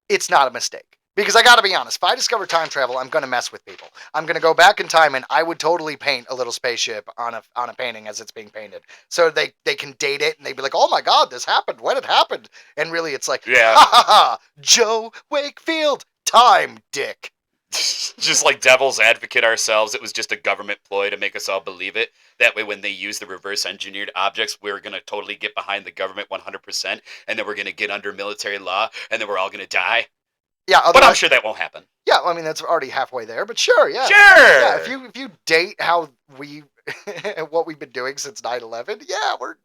it's not a mistake. Because I gotta be honest, if I discover time travel, I'm gonna mess with people. I'm gonna go back in time and I would totally paint a little spaceship on a painting as it's being painted. So they can date it and they'd be like, oh my god, this happened, when it happened. And really it's like, Yeah. ha ha ha, Joe Wakefield, time dick. Just like devil's advocate ourselves, it was just a government ploy to make us all believe it. That way when they use the reverse engineered objects, we're going to totally get behind the government 100%, and then we're going to get under military law, and then we're all going to die. Yeah, but I'm sure that won't happen. Yeah, I mean, that's already halfway there, but sure, yeah. Sure! Yeah, if you date how we, what we've been doing since 9/11, yeah, we're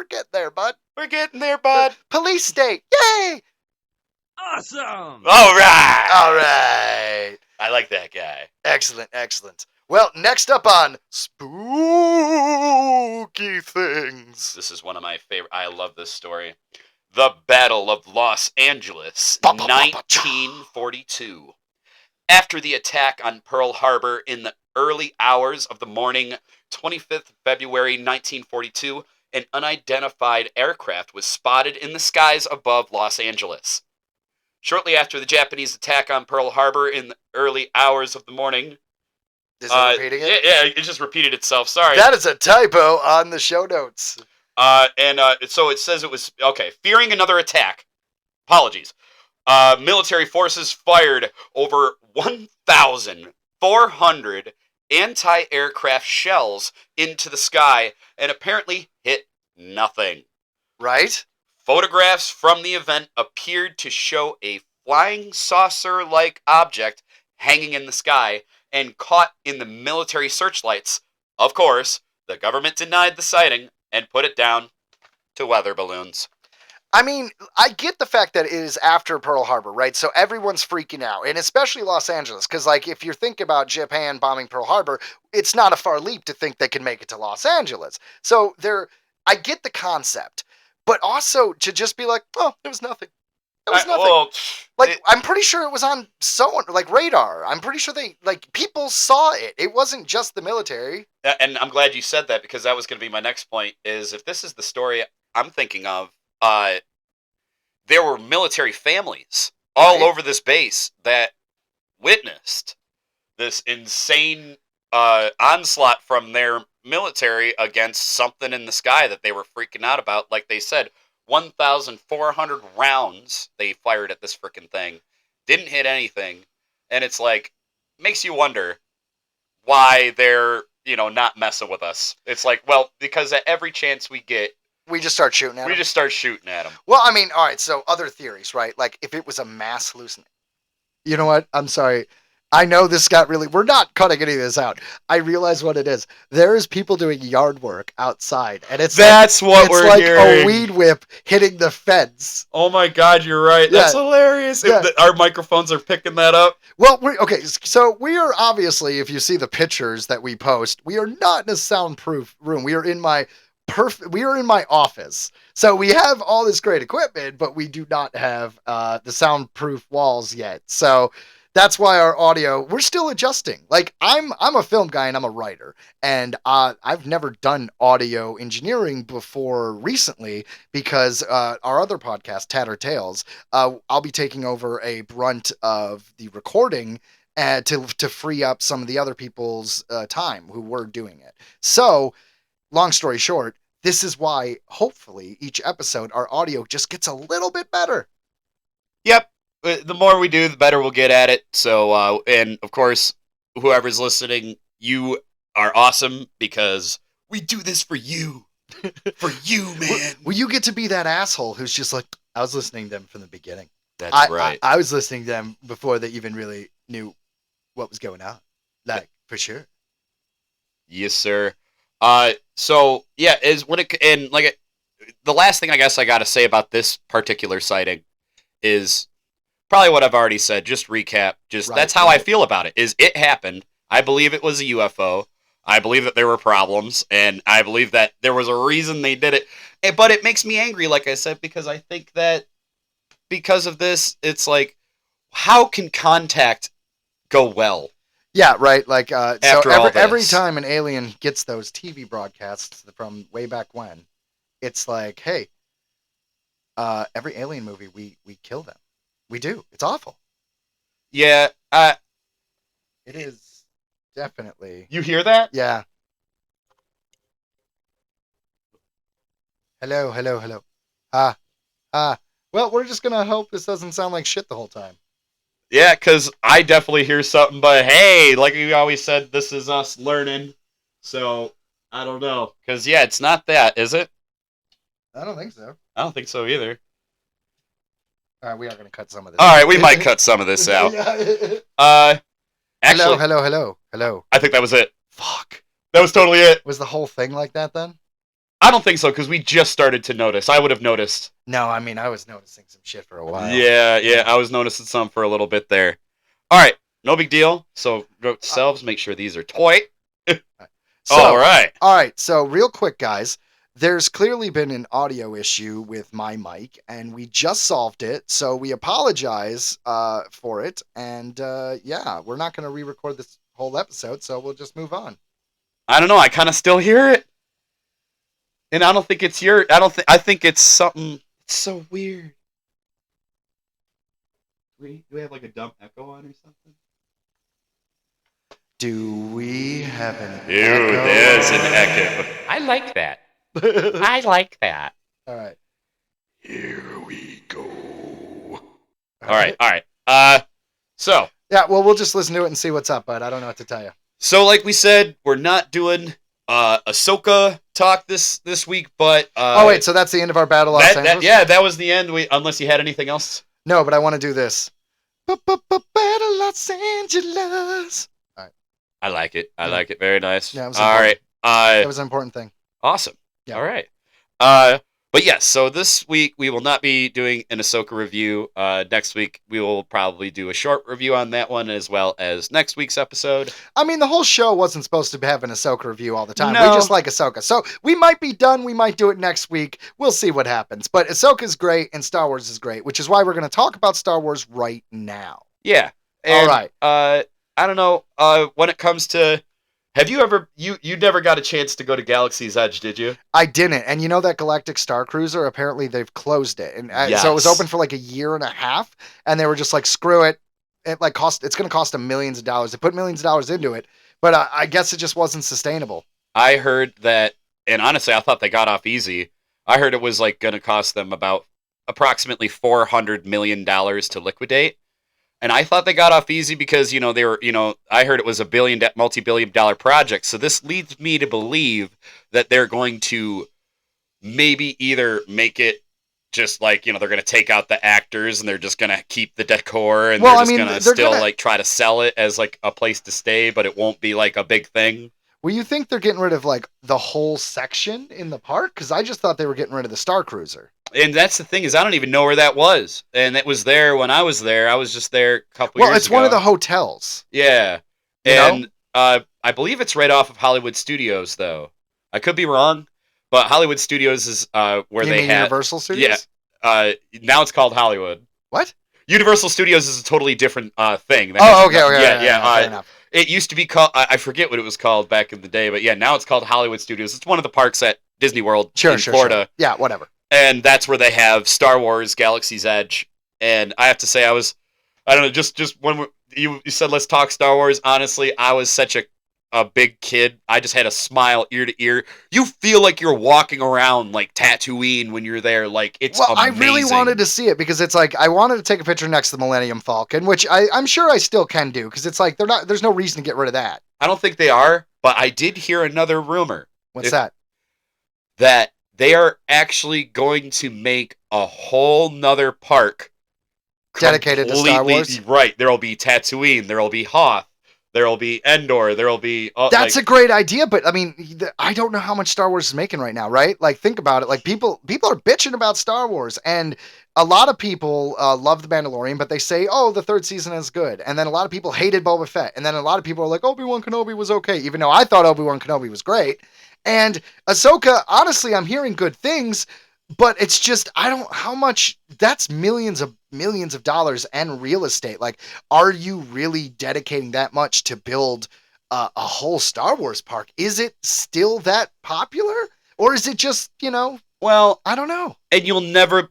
getting there, bud. We're getting there, bud. Police state, yay! Awesome! All right! All right. I like that guy. Excellent. Well, next up on Spooky Things. This is one of my favorite. I love this story. The Battle of Los Angeles, 1942. After the attack on Pearl Harbor in the early hours of the morning, 25th February 1942, an unidentified aircraft was spotted in the skies above Los Angeles. Shortly after the Japanese attack on Pearl Harbor in the early hours of the morning, Is it repeating it? Yeah, it just repeated itself. Sorry. That is a typo on the show notes. So it says it was okay. Fearing another attack. Apologies. Military forces fired over 1,400 anti-aircraft shells into the sky and apparently hit nothing. Right? Photographs from the event appeared to show a flying saucer-like object hanging in the sky and caught in the military searchlights. Of course, the government denied the sighting and put it down to weather balloons. I mean, I get the fact that it is after Pearl Harbor, right? So everyone's freaking out, and especially Los Angeles, because, like, if you think about Japan bombing Pearl Harbor, it's not a far leap to think they can make it to Los Angeles. So I get the concept, but also to just be like, oh, it was nothing. It was nothing. I'm pretty sure it was on radar. I'm pretty sure people saw it. It wasn't just the military. And I'm glad you said that, because that was going to be my next point, is if this is the story I'm thinking of, there were military families all over this base that witnessed this insane onslaught from their military against something in the sky that they were freaking out about. Like they said, 1,400 rounds they fired at this freaking thing. Didn't hit anything. And it's like, makes you wonder why they're, not messing with us. It's like, well, because at every chance we get, we just start shooting at them. We just start shooting at them. Well, I mean, all right, so other theories, right? Like, if it was a mass hallucination. You know what? I'm sorry. I know this got really... We're not cutting any of this out. I realize what it is. There is people doing yard work outside, and it's That's what we're hearing. It's like a weed whip hitting the fence. Oh my God, you're right. That's hilarious. Yeah. Our microphones are picking that up. Well, so we are obviously, if you see the pictures that we post, we are not in a soundproof room. We are in my office. So we have all this great equipment, but we do not have the soundproof walls yet. So that's why our audio, we're still adjusting. Like, I'm a film guy and I'm a writer, and I've never done audio engineering before recently because our other podcast, Tatter Tales, I'll be taking over a brunt of the recording to free up some of the other people's time who were doing it. So, long story short, this is why, hopefully, each episode, our audio just gets a little bit better. Yep. The more we do, the better we'll get at it. So, and of course, whoever's listening, you are awesome because we do this for you. For you, man. Well, you get to be that asshole who's just like, I was listening to them from the beginning. That's right. I was listening to them before they even really knew what was going on. Like, for sure. Yes, sir. So yeah, the last thing I guess I got to say about this particular sighting is probably what I've already said. Just recap. That's how I feel about it. Is it happened? I believe it was a UFO. I believe that there were problems, and I believe that there was a reason they did it. But it makes me angry, like I said, because I think that because of this, it's like, how can contact go well? Yeah, right. Like, so every this. time an alien gets those TV broadcasts from way back when, it's like, hey, every alien movie, we kill them. We do. It's awful. Yeah. It is definitely. You hear that? Yeah. Hello. Well, we're just going to hope this doesn't sound like shit the whole time. Yeah, because I definitely hear something, but hey, like we always said, this is us learning. So, I don't know. Because, yeah, it's not that, is it? I don't think so. I don't think so either. All right, we are going to cut some of this. All right, we might cut some of this out. Actually, hello. I think that was it. Fuck. That was totally it. Was the whole thing like that then? I don't think so, because we just started to notice. I would have noticed. No, I mean, I was noticing some shit for a while. Yeah, I was noticing some for a little bit there. All right, no big deal. So, yourselves, make sure these are tight. All right. So, real quick, guys, there's clearly been an audio issue with my mic, and we just solved it. So, we apologize for it. And, we're not going to re-record this whole episode, so we'll just move on. I don't know. I kind of still hear it. And I don't think it's your. I think it's something. It's so weird. Do we have like a dumb echo on or something? Do we have an Dude, echo? there's an echo. I like that. I like that. All right. Here we go. All right. So. Yeah, well, we'll just listen to it and see what's up, bud. I don't know what to tell you. So, like we said, we're not doing Ahsoka talk this week, but oh wait, so that's the end of our Battle Los Angeles? That was the end. Unless you had anything else. No, but I want to do this. Battle Los Angeles. All right. I like it. I like it. Very nice. Yeah, it was all right. That was an important thing. Awesome. Yeah. All right. But yes, so this week we will not be doing an Ahsoka review. Next week we will probably do a short review on that one as well as next week's episode. I mean, the whole show wasn't supposed to have an Ahsoka review all the time. No. We just like Ahsoka. So we might be done. We might do it next week. We'll see what happens. But Ahsoka's great and Star Wars is great, which is why we're going to talk about Star Wars right now. Yeah. And, all right. I don't know. When it comes to... Have you ever... You never got a chance to go to Galaxy's Edge, did you? I didn't. And you know that Galactic Star Cruiser? Apparently they've closed it. And yes. So it was open for like a year and a half. And they were just like, screw it. It's going to cost them millions of dollars. They put millions of dollars into it. But I guess it just wasn't sustainable. I heard that... And honestly, I thought they got off easy. I heard it was like going to cost them about approximately $400 million to liquidate. And I thought they got off easy because, they were, I heard it was a multi-billion-dollar project. So this leads me to believe that they're going to maybe either make it just like, they're going to take out the actors and they're just going to keep the decor and they're just going to still like try to sell it as like a place to stay, but it won't be like a big thing. Well, you think they're getting rid of like the whole section in the park? Because I just thought they were getting rid of the Star Cruiser. And that's the thing is I don't even know where that was. And it was there when I was there. I was just there a couple years ago. Well, it's one of the hotels. Yeah. And I believe it's right off of Hollywood Studios, though. I could be wrong, but Hollywood Studios is where they had... Universal Studios? Yeah. Now it's called Hollywood. What? Universal Studios is a totally different thing. Okay. Yeah. Fair enough. It used to be called... I forget what it was called back in the day, but yeah, now it's called Hollywood Studios. It's one of the parks at Disney World in Florida. Sure. Yeah, whatever. And that's where they have Star Wars Galaxy's Edge. And I have to say, I don't know, just when you said let's talk Star Wars, honestly, I was such a big kid. I just had a smile ear to ear. You feel like you're walking around like Tatooine when you're there. Like, it's amazing. I really wanted to see it because it's like, I wanted to take a picture next to the Millennium Falcon, which I'm sure I still can do because it's like, there's no reason to get rid of that. I don't think they are, but I did hear another rumor. What's that? That they are actually going to make a whole nother park dedicated to Star Wars. Right. There'll be Tatooine. There'll be Hoth. There'll be Endor. There'll be... That's a great idea, but I mean, I don't know how much Star Wars is making right now, right? Like, think about it. Like, people are bitching about Star Wars, and a lot of people love The Mandalorian, but they say, oh, the third season is good. And then a lot of people hated Boba Fett. And then a lot of people are like, Obi-Wan Kenobi was okay, even though I thought Obi-Wan Kenobi was great. And Ahsoka, honestly, I'm hearing good things, but it's just, how much, that's millions of dollars and real estate. Like, are you really dedicating that much to build a whole Star Wars park? Is it still that popular? Or is it just, well, I don't know. And you'll never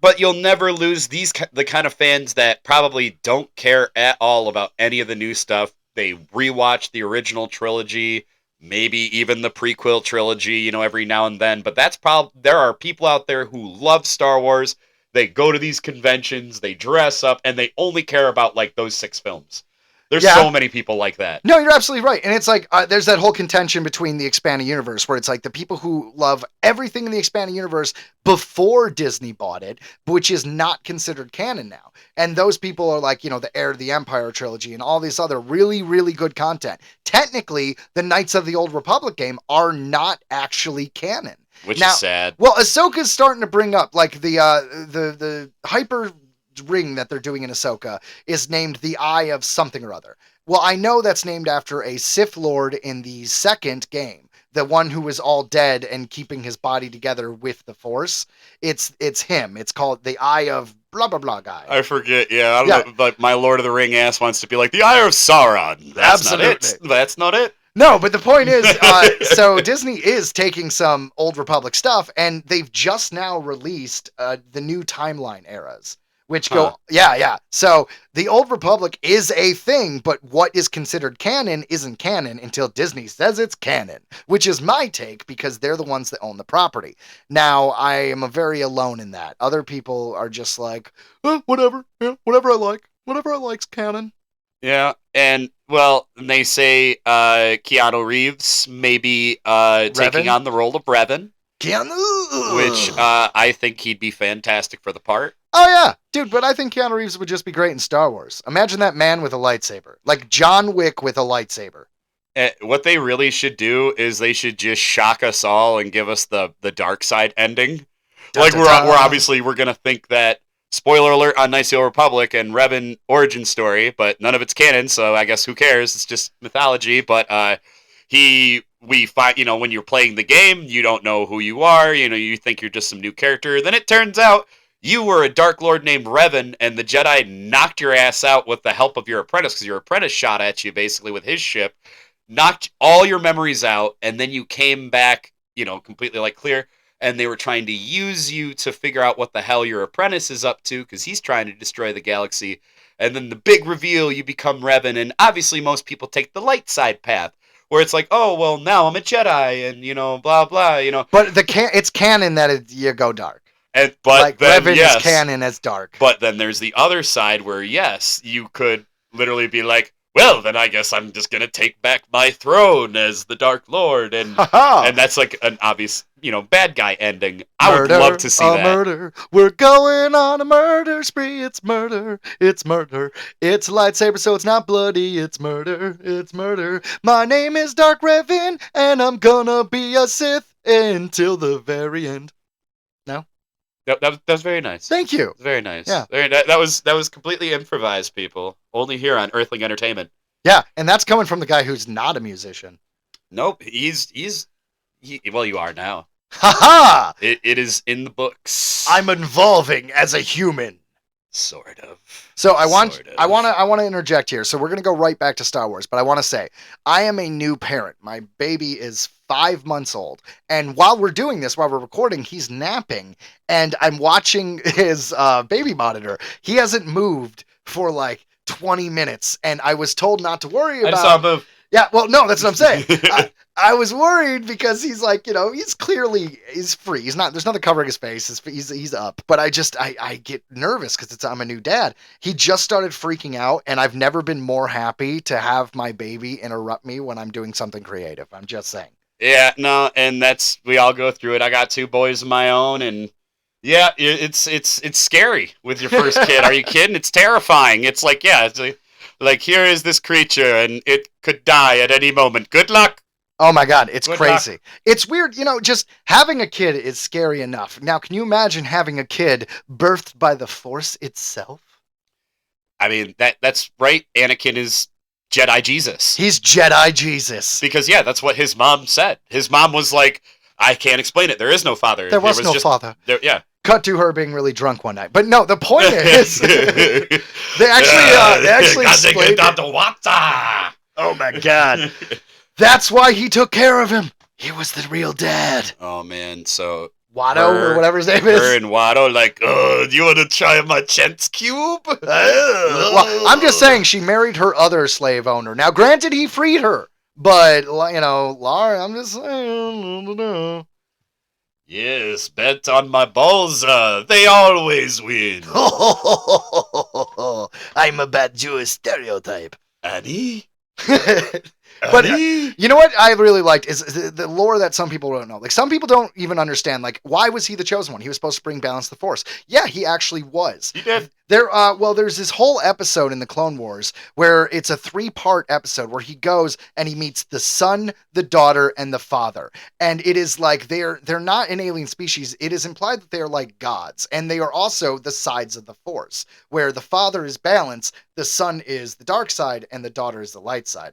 lose the kind of fans that probably don't care at all about any of the new stuff. They rewatch the original trilogy, maybe even the prequel trilogy, every now and then. But there are people out there who love Star Wars. They go to these conventions, they dress up, and they only care about like those 6 films. There's so many people like that. No, you're absolutely right. And it's like, there's that whole contention between the expanded universe where it's like the people who love everything in the expanded universe before Disney bought it, which is not considered canon now. And those people are like, the Heir to the Empire trilogy and all this other really, really good content. Technically, the Knights of the Old Republic game are not actually canon. Which is sad. Well, Ahsoka's starting to bring up like the hyper ring that they're doing in Ahsoka is named the Eye of something or other. Well, I know that's named after a Sith Lord in the second game, the one who was all dead and keeping his body together with the Force. It's him. It's called the Eye of blah blah blah guy. I forget. Yeah, I don't know. But my Lord of the Ring ass wants to be like the Eye of Sauron. That's Absolutely. not it. That's not it. No, but the point is, so Disney is taking some Old Republic stuff, and they've just now released the new timeline eras, which Huh. go, yeah. So the Old Republic is a thing, but what is considered canon isn't canon until Disney says it's canon, which is my take because they're the ones that own the property. Now, I am very alone in that. Other people are just like, whatever, yeah, whatever I like's canon. Yeah, and well, they say Keanu Reeves may be taking Revan? on the role of Revan, Keanu! which I think he'd be fantastic for the part. Oh yeah, dude, but I think Keanu Reeves would just be great in Star Wars. Imagine that man with a lightsaber. Like John Wick with a lightsaber. What they really should do is they should just shock us all and give us the dark side ending. Like we're obviously we're gonna think that, spoiler alert on Knights of the Old Republic and Revan origin story, but none of it's canon, so I guess who cares? It's just mythology. But we find, when you're playing the game, you don't know who you are. You think you're just some new character. Then it turns out you were a Dark Lord named Revan, and the Jedi knocked your ass out with the help of your apprentice, because your apprentice shot at you basically with his ship, knocked all your memories out, and then you came back, completely like clear. And they were trying to use you to figure out what the hell your apprentice is up to, because he's trying to destroy the galaxy. And then the big reveal, you become Revan, and obviously most people take the light side path, where it's like, oh, well, now I'm a Jedi, and, blah, blah, But it's canon that you go dark. But like then, Revan yes, is canon as dark. But then there's the other side where, yes, you could literally be like, well, then I guess I'm just going to take back my throne as the Dark Lord. And that's like an obvious, bad guy ending. I would love to see that. Murder. We're going on a murder spree. It's murder. It's murder. It's a lightsaber, so it's not bloody. It's murder. It's murder. My name is Dark Revan, and I'm gonna be a Sith until the very end. No? That was very nice. Thank you. Very nice. Yeah. That was completely improvised, people. Only here on Earthling Entertainment. Yeah, and that's coming from the guy who's not a musician. Nope, well, you are now. Ha-ha! It is in the books. I'm evolving as a human. Sort of. So I want to interject here. So we're going to go right back to Star Wars, but I want to say I am a new parent. My baby is 5 months old. And while we're doing this, while we're recording, he's napping and I'm watching his baby monitor. He hasn't moved for like 20 minutes and I was told not to worry about. I saw him move. Yeah, well, no, that's what I'm saying. I was worried because he's like, he's free. He's not, there's nothing covering his face. He's up. But I get nervous because I'm a new dad. He just started freaking out and I've never been more happy to have my baby interrupt me when I'm doing something creative. I'm just saying. Yeah, no, and we all go through it. I got 2 boys of my own, and yeah, it's scary with your first kid. Are you kidding? It's terrifying. It's like, yeah, it's like here is this creature and it could die at any moment. Good luck. Oh my God, it's Good crazy. luck. It's weird, just having a kid is scary enough. Now, can you imagine having a kid birthed by the Force itself? I mean, that's right. Anakin is Jedi Jesus. He's Jedi Jesus. Because, yeah, that's what his mom said. His mom was like, I can't explain it. There is no father. There was no father. Yeah. Cut to her being really drunk one night. But no, the point is, they actually explained it. Oh my God. That's why he took care of him. He was the real dad. Oh man, so Watto or whatever his name is. Her and Watto, like, do you want to try my chance cube? Well, I'm just saying she married her other slave owner. Now, granted, he freed her, but Laura, I'm just saying. Yes, bet on my balls. They always win. I'm a bad Jewish stereotype. Annie? But you know what I really liked is the lore that some people don't know. Like, some people don't even understand, like, why was he the chosen one? He was supposed to bring balance to the Force. Yeah, he actually was. He did. There's this whole episode in the Clone Wars where it's a 3-part episode where he goes and he meets the son, the daughter, and the father. And it is like they're not an alien species. It is implied that they are like gods. And they are also the sides of the Force, where the father is balance, the son is the dark side, and the daughter is the light side.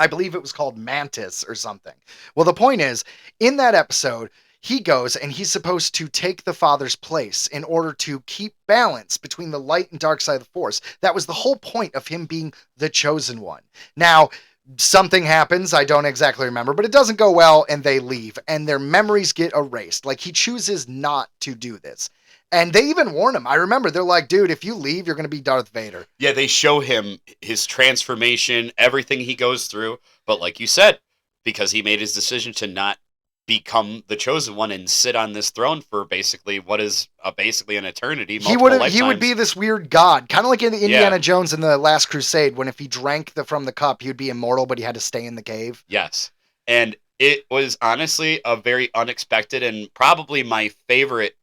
I believe it was called Mantis or something. Well, the point is, in that episode, he goes and he's supposed to take the father's place in order to keep balance between the light and dark side of the Force. That was the whole point of him being the chosen one. Now, something happens. I don't exactly remember, but it doesn't go well, and they leave, and their memories get erased. Like, he chooses not to do this. And they even warn him. I remember they're like, dude, if you leave, you're going to be Darth Vader. Yeah, they show him his transformation, everything he goes through. But like you said, because he made his decision to not become the chosen one and sit on this throne for basically what is basically an eternity. He would be this weird god, kind of like in the Indiana Jones in the Last Crusade, when if he drank from the cup, he would be immortal, but he had to stay in the cave. Yes, and it was honestly a very unexpected and probably my favorite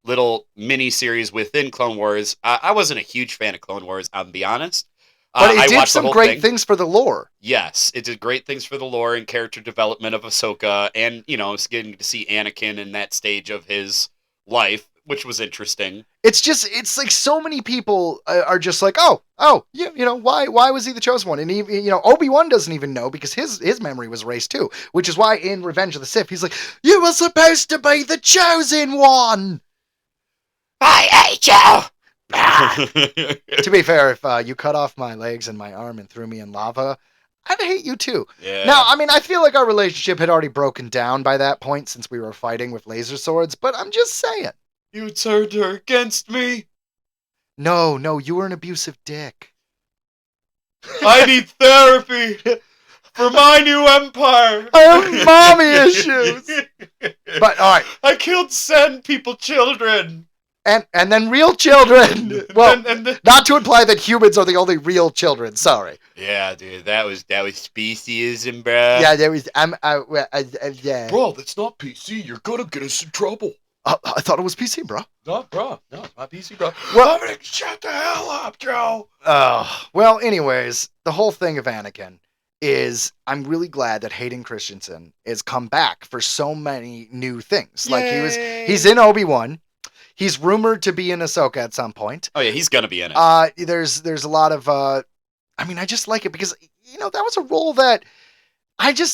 little mini series within Clone Wars. I wasn't a huge fan of Clone Wars, I'll be honest. But it did some great things for the lore. Yes, it did great things for the lore and character development of Ahsoka, and it's getting to see Anakin in that stage of his life, which was interesting. It's like so many people are just like, why was he the chosen one? And Obi-Wan doesn't even know because his memory was erased too, which is why in Revenge of the Sith he's like, you were supposed to be the chosen one. I hate you. To be fair, if you cut off my legs and my arm and threw me in lava, I'd hate you too. Yeah. Now, I mean, I feel like our relationship had already broken down by that point since we were fighting with laser swords, but I'm just saying. You turned her against me. No, you were an abusive dick. I need therapy for my new empire. I have mommy issues. But, all right. I killed Sand people children. And then real children. Well, not to imply that humans are the only real children. Sorry. Yeah, dude, that was speciesism, bro. Yeah, there was. Yeah. Bro, that's not PC. You're gonna get us in trouble. I thought it was PC, bro. No, bro. No, it's not PC, bro. Well, shut the hell up, Joe. Well, anyways, the whole thing of Anakin is I'm really glad that Hayden Christensen has come back for so many new things. Yay. Like he's in Obi-Wan. He's rumored to be in Ahsoka at some point. Oh yeah, he's gonna be in it. There's a lot of I just like it because that was a role that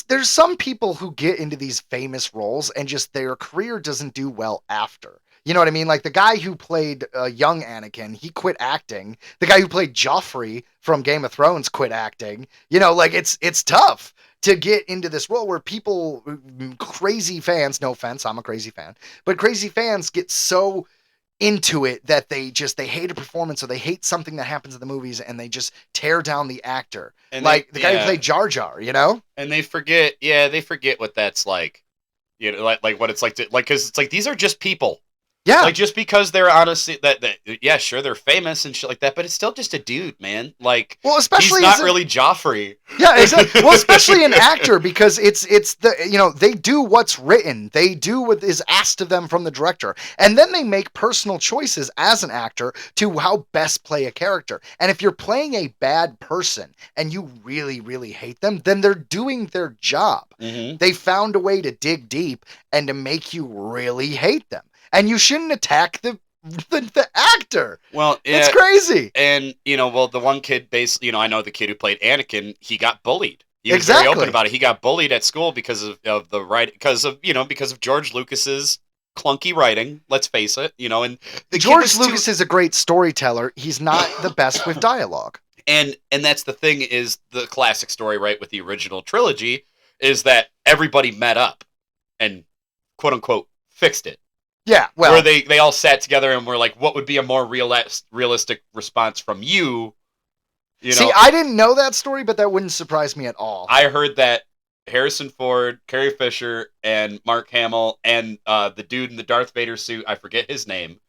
there's some people who get into these famous roles and just their career doesn't do well after. You know what I mean? Like the guy who played young Anakin, he quit acting. The guy who played Joffrey from Game of Thrones quit acting. Like it's tough to get into this role where people, crazy fans, no offense, I'm a crazy fan, but crazy fans get so into it that they hate a performance or they hate something that happens in the movies and they just tear down the actor. And like the guy who played Jar Jar, And they forget what that's like. Like what it's like to, like, cause it's like, these are just people. Yeah. Like, just because they're honestly sure, they're famous and shit like that, but it's still just a dude, man. Like, well, especially he's not really Joffrey. Yeah, exactly. Well, especially an actor, because it's the, they do what's written. They do what is asked of them from the director. And then they make personal choices as an actor to how best play a character. And if you're playing a bad person and you really, really hate them, then they're doing their job. Mm-hmm. They found a way to dig deep and to make you really hate them. And you shouldn't attack the actor. Well, yeah, it's crazy. And the one kid, basically, I know the kid who played Anakin. He got bullied. He was very open about it. He got bullied at school because of the writing, because of George Lucas's clunky writing. Let's face it. And George Lucas is a great storyteller. He's not the best with dialogue. And that's the thing, is the classic story, right, with the original trilogy, is that everybody met up and quote unquote fixed it. Yeah, well, where they all sat together and were like, what would be a more realistic response from you? See, I didn't know that story, but that wouldn't surprise me at all. I heard that Harrison Ford, Carrie Fisher, and Mark Hamill, and the dude in the Darth Vader suit, I forget his name,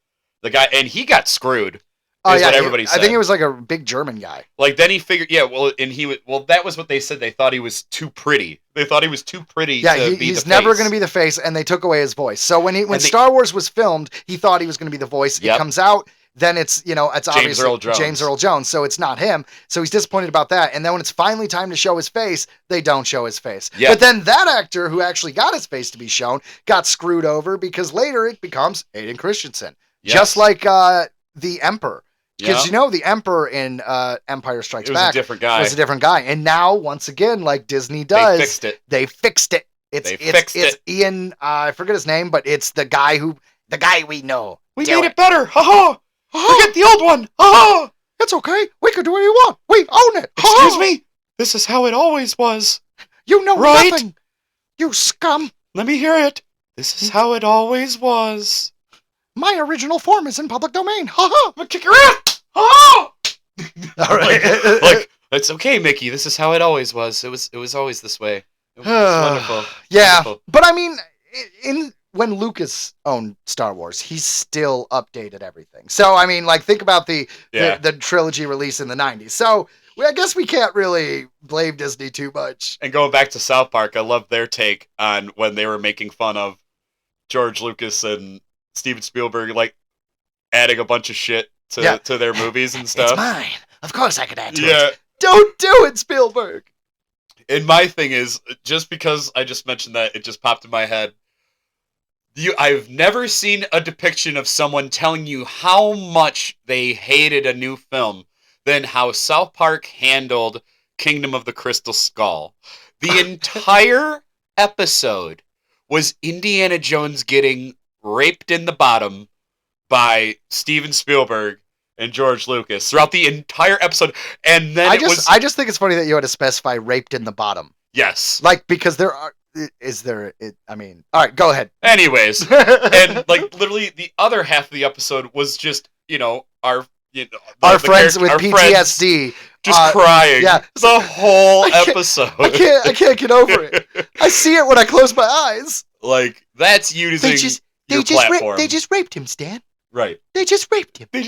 the guy, and he got screwed. Oh yeah, what everybody said. I think it was like a big German guy. Like, then he figured, that was what they said. They thought he was too pretty. They thought he was too pretty. Yeah, he's never going to be the face, and they took away his voice. So when Star Wars was filmed, he thought he was going to be the voice. Yep. It comes out, then it's it's obviously James Earl Jones. So it's not him. So he's disappointed about that. And then when it's finally time to show his face, they don't show his face. Yep. But then that actor who actually got his face to be shown got screwed over because later it becomes Hayden Christensen, just like the Emperor. Because the Emperor in Empire Strikes Back was a different guy. And now, once again, like Disney does, they fixed it. It's Ian, I forget his name, but it's the guy we know. We made it better. Ha-ha. Forget the old one. Ha-ha. It's okay. We can do what we want. We own it. Excuse me? This is how it always was. You know Right? nothing, you scum. Let me hear it. This is how it always was. My original form is in public domain. Ha ha. I'm gonna kick your ass. Oh! All right. like, it's okay, Mickey. This is how it always was. It was always this way. It was wonderful. Yeah, Wonderful. but I mean, when Lucas owned Star Wars, he still updated everything. So I mean, like, think about the trilogy release in the 90s. So I guess we can't really blame Disney too much. And going back to South Park, I love their take on when they were making fun of George Lucas and Steven Spielberg, like adding a bunch of shit to their movies and stuff. It's mine. Of course I could add to it. Don't do it, Spielberg. And my thing is, just because I just mentioned that, it just popped in my head. I've never seen a depiction of someone telling you how much they hated a new film than how South Park handled Kingdom of the Crystal Skull. The entire episode was Indiana Jones getting raped in the bottom by Steven Spielberg and George Lucas throughout the entire episode. And then I just think it's funny that you had to specify raped in the bottom. Yes. Like, because there are... I mean, all right, go ahead. Anyways, and like literally the other half of the episode was just, our friends with PTSD just crying. Yeah, the whole episode. I can't get over it. I see it when I close my eyes. Like, that's using your platform. They just raped him, Stan. Right. They just raped him. They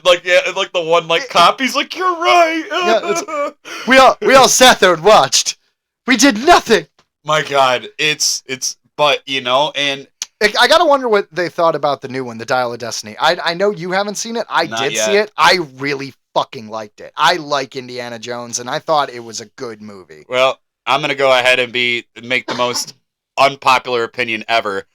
like the one cop. He's like, you're right. Yeah, we all sat there and watched. We did nothing. My God, but and I gotta wonder what they thought about the new one, the Dial of Destiny. I know you haven't seen it. I did see it. I really fucking liked it. I like Indiana Jones, and I thought it was a good movie. Well, I'm gonna go ahead and make the most unpopular opinion ever.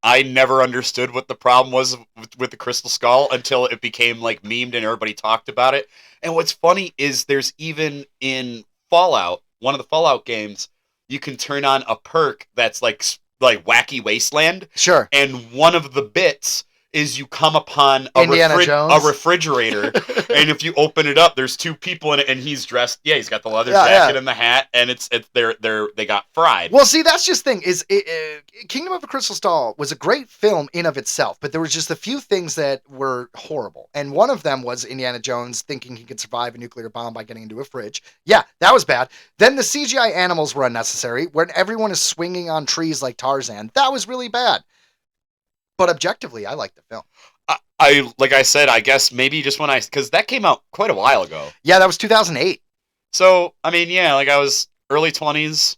I never understood what the problem was with the Crystal Skull until it became memed and everybody talked about it. And what's funny is there's even in Fallout, one of the Fallout games, you can turn on a perk that's like Wacky Wasteland. Sure. And one of the bits is you come upon a refrigerator, and if you open it up, there's two people in it, and he's dressed. Yeah, he's got the leather jacket and the hat, and they got fried. Well, see, that's just the thing Kingdom of the Crystal Skull was a great film in of itself, but there was just a few things that were horrible, and one of them was Indiana Jones thinking he could survive a nuclear bomb by getting into a fridge. Yeah, that was bad. Then the CGI animals were unnecessary, when everyone is swinging on trees like Tarzan. That was really bad. But objectively, I like the film. I like I said, I guess maybe just because that came out quite a while ago. Yeah, that was 2008. So, I mean, yeah, I was early 20s.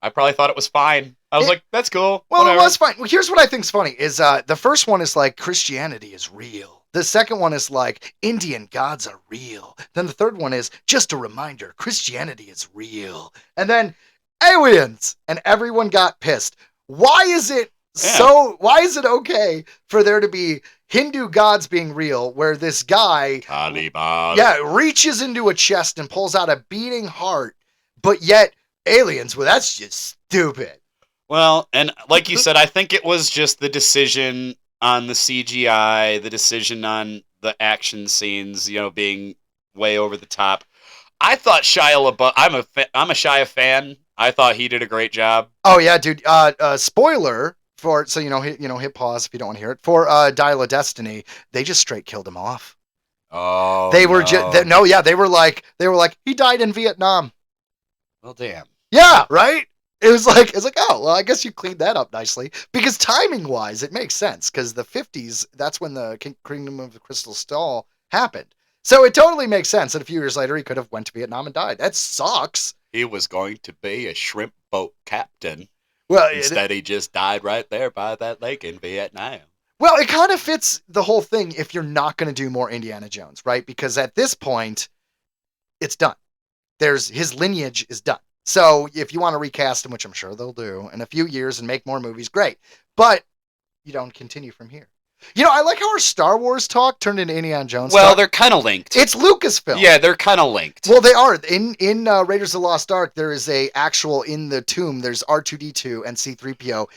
I probably thought it was fine. I was like, that's cool. Well, whatever. It was fine. Well, here's what I think's funny is the first one is like Christianity is real. The second one is like Indian gods are real. Then the third one is just a reminder, Christianity is real. And then aliens, and everyone got pissed. Why is it okay for there to be Hindu gods being real where this guy reaches into a chest and pulls out a beating heart, but yet aliens, well, that's just stupid. Well, and like you said, I think it was just the decision on the CGI, the decision on the action scenes, being way over the top. I thought Shia LaBeouf, I'm a Shia fan. I thought he did a great job. Oh yeah, dude. Spoiler. Hit pause if you don't want to hear it. For Dial of Destiny, they just straight killed him off. Oh, they were they were like he died in Vietnam. Well, damn. Yeah, right. It was like oh well, I guess you cleaned that up nicely because timing wise, it makes sense because the 50s, that's when the Kingdom of the Crystal Skull happened. So it totally makes sense that a few years later he could have went to Vietnam and died. That sucks. He was going to be a shrimp boat captain. Well, instead, he just died right there by that lake in Vietnam. Well, it kind of fits the whole thing if you're not going to do more Indiana Jones, right? Because at this point, it's done. His lineage is done. So if you want to recast him, which I'm sure they'll do, in a few years and make more movies, great. But you don't continue from here. I like how our Star Wars talk turned into Indiana Jones Well, talk. they're kind of linked. It's Lucasfilm. Yeah, they're kind of linked. Well, they are. In Raiders of the Lost Ark, there is a actual, in the tomb, there's R2-D2 and C-3PO,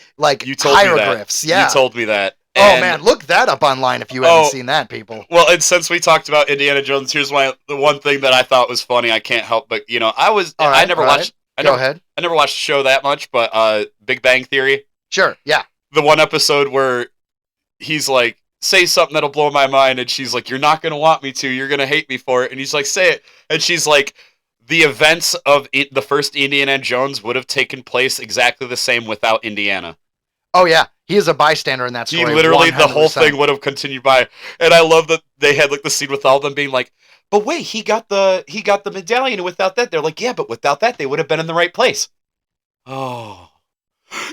you told hieroglyphs. Me that. Yeah. You told me that. Oh And, man, look that up online if you haven't seen that, people. Well, and since we talked about Indiana Jones, here's the one thing that I thought was funny. I can't help but I never watched. Go ahead. I never watched the show that much, but Big Bang Theory. Sure. Yeah. The one episode where he's like, say something that'll blow my mind, and she's like, you're not gonna want me to. You're gonna hate me for it. And he's like, say it. And she's like, the events of the first Indiana Jones would have taken place exactly the same without Indiana. Oh yeah, he is a bystander in that story. He literally, 100%. the whole thing would have continued by. And I love that they had like the scene with all of them being like, but wait, he got the medallion, and without that, they're like, yeah, but without that, they would have been in the right place. Oh.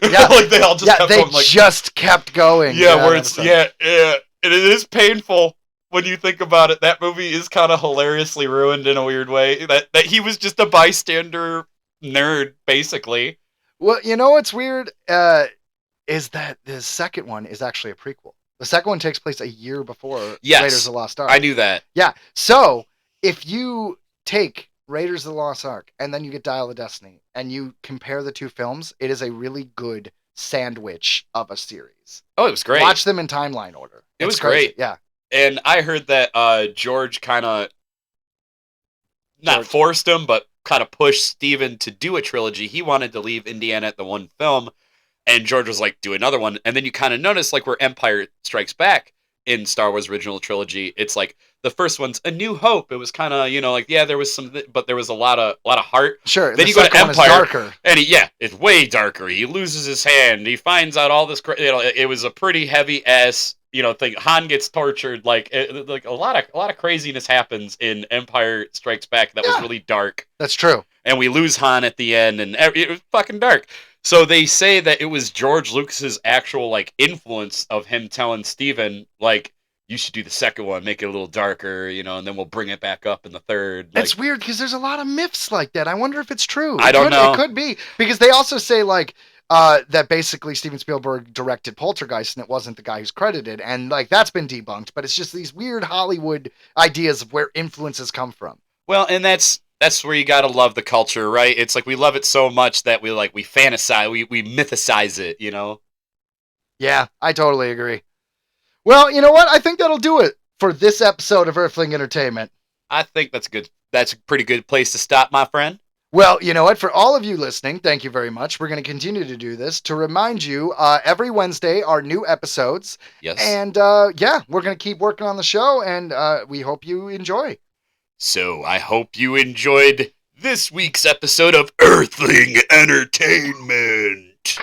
Yeah, like they all just kept going, like, just kept going. Yeah, where it's yeah. And it is painful when you think about it. That movie is kind of hilariously ruined in a weird way. That he was just a bystander nerd, basically. Well, you know what's weird is that the second one is actually a prequel. The second one takes place a year before Raiders of the Lost Ark. I knew that. Yeah, so if you take Raiders of the Lost Ark and then you get Dial of Destiny and you compare the two films, it is a really good sandwich of a series. Oh, it was great. Watch them in timeline order. It was great. Yeah. And I heard that George kind of not forced him, but kind of pushed Steven to do a trilogy. He wanted to leave Indiana at the one film, and George was like, do another one. And then you kind of notice, like, where Empire Strikes Back in Star Wars original trilogy, it's like the first one's A New Hope. It was kind of, like, yeah, there was some, but there was a lot of heart. Sure. Then you go to Empire, darker. And it's way darker. He loses his hand. He finds out all this. It was a pretty heavy ass, thing. Han gets tortured. Like a lot of craziness happens in Empire Strikes Back that was really dark. That's true. And we lose Han at the end, and it was fucking dark. So they say that it was George Lucas's actual, like, influence of him telling Steven, like, you should do the second one, make it a little darker, and then we'll bring it back up in the third. Like, it's weird because there's a lot of myths like that. I wonder if it's true. I don't know. It could be. Because they also say, like, that basically Steven Spielberg directed Poltergeist and it wasn't the guy who's credited. And, like, that's been debunked. But it's just these weird Hollywood ideas of where influences come from. Well, and that's where you gotta love the culture, right? It's like we love it so much that we fantasize, we mythicize it, Yeah, I totally agree. Well, you know what? I think that'll do it for this episode of Earthling Entertainment. I think that's good. That's a pretty good place to stop, my friend. Well, you know what? For all of you listening, thank you very much. We're going to continue to do this to remind you every Wednesday are new episodes. Yes. And we're going to keep working on the show, and we hope you enjoy. So I hope you enjoyed this week's episode of Earthling Entertainment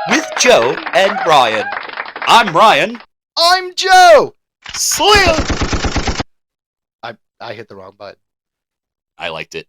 with Joe and Ryan. I'm Ryan. I'm Joe. Slim. I hit the wrong button. I liked it.